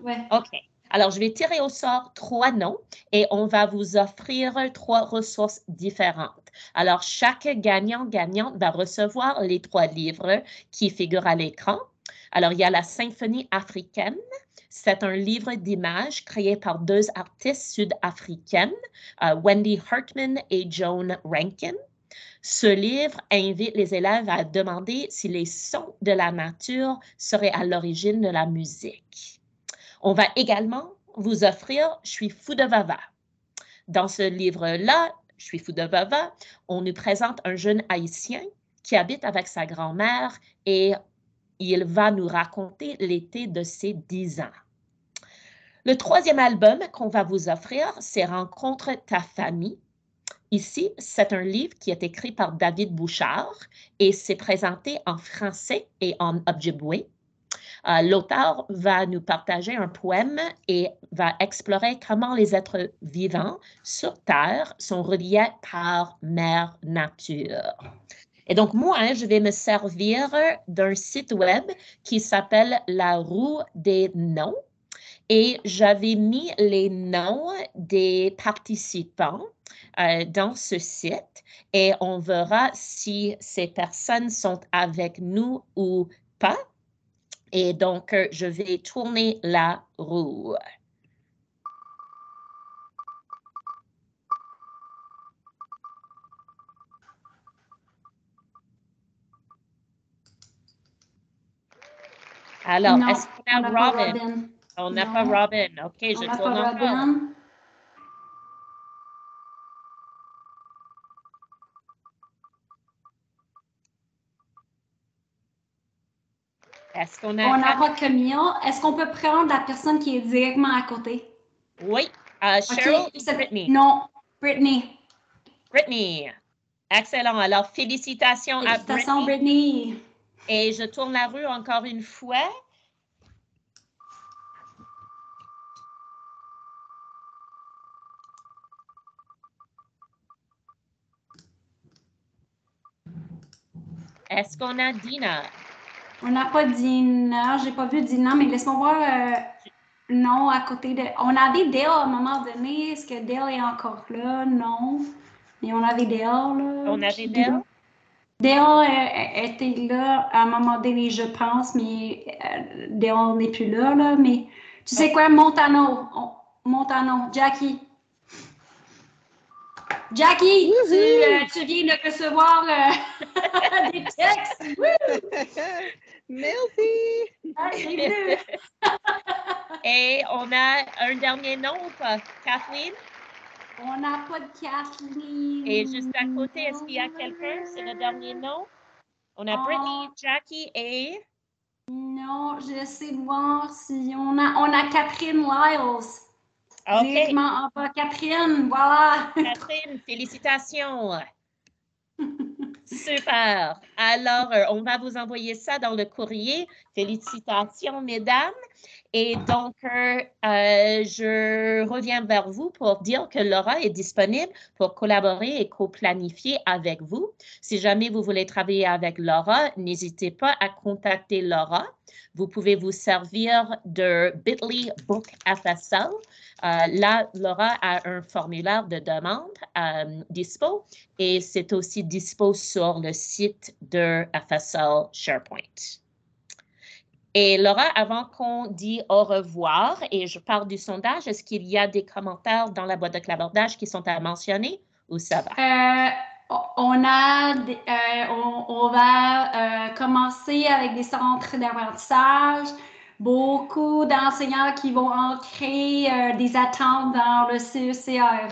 Ouais. OK. Alors, je vais tirer au sort 3 noms et on va vous offrir 3 ressources différentes. Alors, chaque gagnant-gagnante va recevoir les 3 livres qui figurent à l'écran. Alors, il y a la Symphonie africaine. C'est un livre d'images créé par 2 artistes sud-africaines, Wendy Hartman et Joan Rankin. Ce livre invite les élèves à demander si les sons de la nature seraient à l'origine de la musique. On va également vous offrir « Je suis fou de Vava ». Dans ce livre-là, « Je suis fou de Vava », on nous présente un jeune Haïtien qui habite avec sa grand-mère et il va nous raconter l'été de ses 10 ans. Le 3e album qu'on va vous offrir, c'est « Rencontre ta famille ». Ici, c'est un livre qui est écrit par David Bouchard et c'est présenté en français et en Ojibwe. L'auteur va nous partager un poème et va explorer comment les êtres vivants sur Terre sont reliés par Mère Nature. Et donc, moi, je vais me servir d'un site web qui s'appelle La Roue des Noms et j'avais mis les noms des participants dans ce site et on verra si ces personnes sont avec nous ou pas. Et donc, je vais tourner la roue. Alors, est-ce qu'on a Robin? On n'a pas Robin. OK, je tourne encore. Est-ce qu'on a... On n'a pas Camille. Est-ce qu'on peut prendre la personne qui est directement à côté? Oui. Cheryl ou Brittany? Non, Brittany. Brittany. Excellent. Alors, félicitations à Brittany. Et je tourne la rue encore une fois. Est-ce qu'on a Dina? On n'a pas Dina. J'ai pas vu Dina, mais laisse-moi voir. Non, à côté de... On avait Dale à un moment donné. Est-ce que Dale est encore là? Non. Mais on avait Dale, là. On avait Dale? Dale était là à un moment donné, je pense, mais Dale n'est plus là, là. Mais tu sais quoi? Montano, Jackie. Jackie, tu viens de recevoir des textes. Merci! Bienvenue! Et on a un dernier nom ou pas? Kathleen? On n'a pas de Kathleen. Et juste à côté, est-ce qu'il y a quelqu'un? C'est le dernier nom? On a Brittany, Jackie et... Non, j'essaie de voir si on a Catherine Lyles. OK. Directement en bas. Catherine, voilà. Catherine, félicitations. Super. Alors, on va vous envoyer ça dans le courrier. Félicitations, mesdames. Et donc, je reviens vers vous pour dire que Laura est disponible pour collaborer et co-planifier avec vous. Si jamais vous voulez travailler avec Laura, n'hésitez pas à contacter Laura. Vous pouvez vous servir de Bitly Book FSL. Là, Laura a un formulaire de demande dispo et c'est aussi dispo sur le site de FSL SharePoint. Et Laura, avant qu'on dise au revoir et je parle du sondage, est-ce qu'il y a des commentaires dans la boîte de clavardage qui sont à mentionner ou ça va? On va commencer avec des centres d'apprentissage, beaucoup d'enseignants qui vont ancrer des attentes dans le CECR.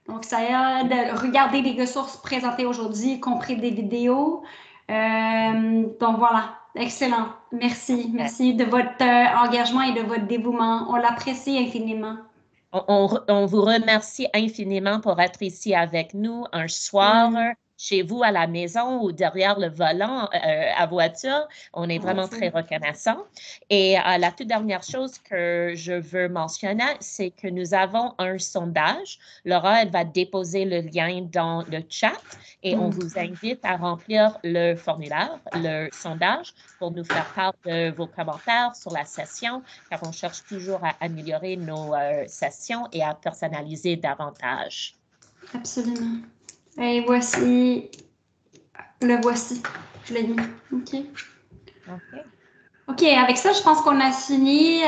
Donc, ça aide de regarder les ressources présentées aujourd'hui, y compris des vidéos. Donc, voilà. Excellent. Merci. Merci de votre engagement et de votre dévouement. On l'apprécie infiniment. On vous remercie infiniment pour être ici avec nous un soir, chez vous à la maison ou derrière le volant à voiture. On est vraiment très reconnaissants. Et la toute dernière chose que je veux mentionner, c'est que nous avons un sondage. Laura, elle va déposer le lien dans le chat et on vous invite à remplir le formulaire, le sondage, pour nous faire part de vos commentaires sur la session, car on cherche toujours à améliorer nos sessions et à personnaliser davantage. Absolument. Et voici, le voici. Je l'ai mis. OK. OK, avec ça, je pense qu'on a fini.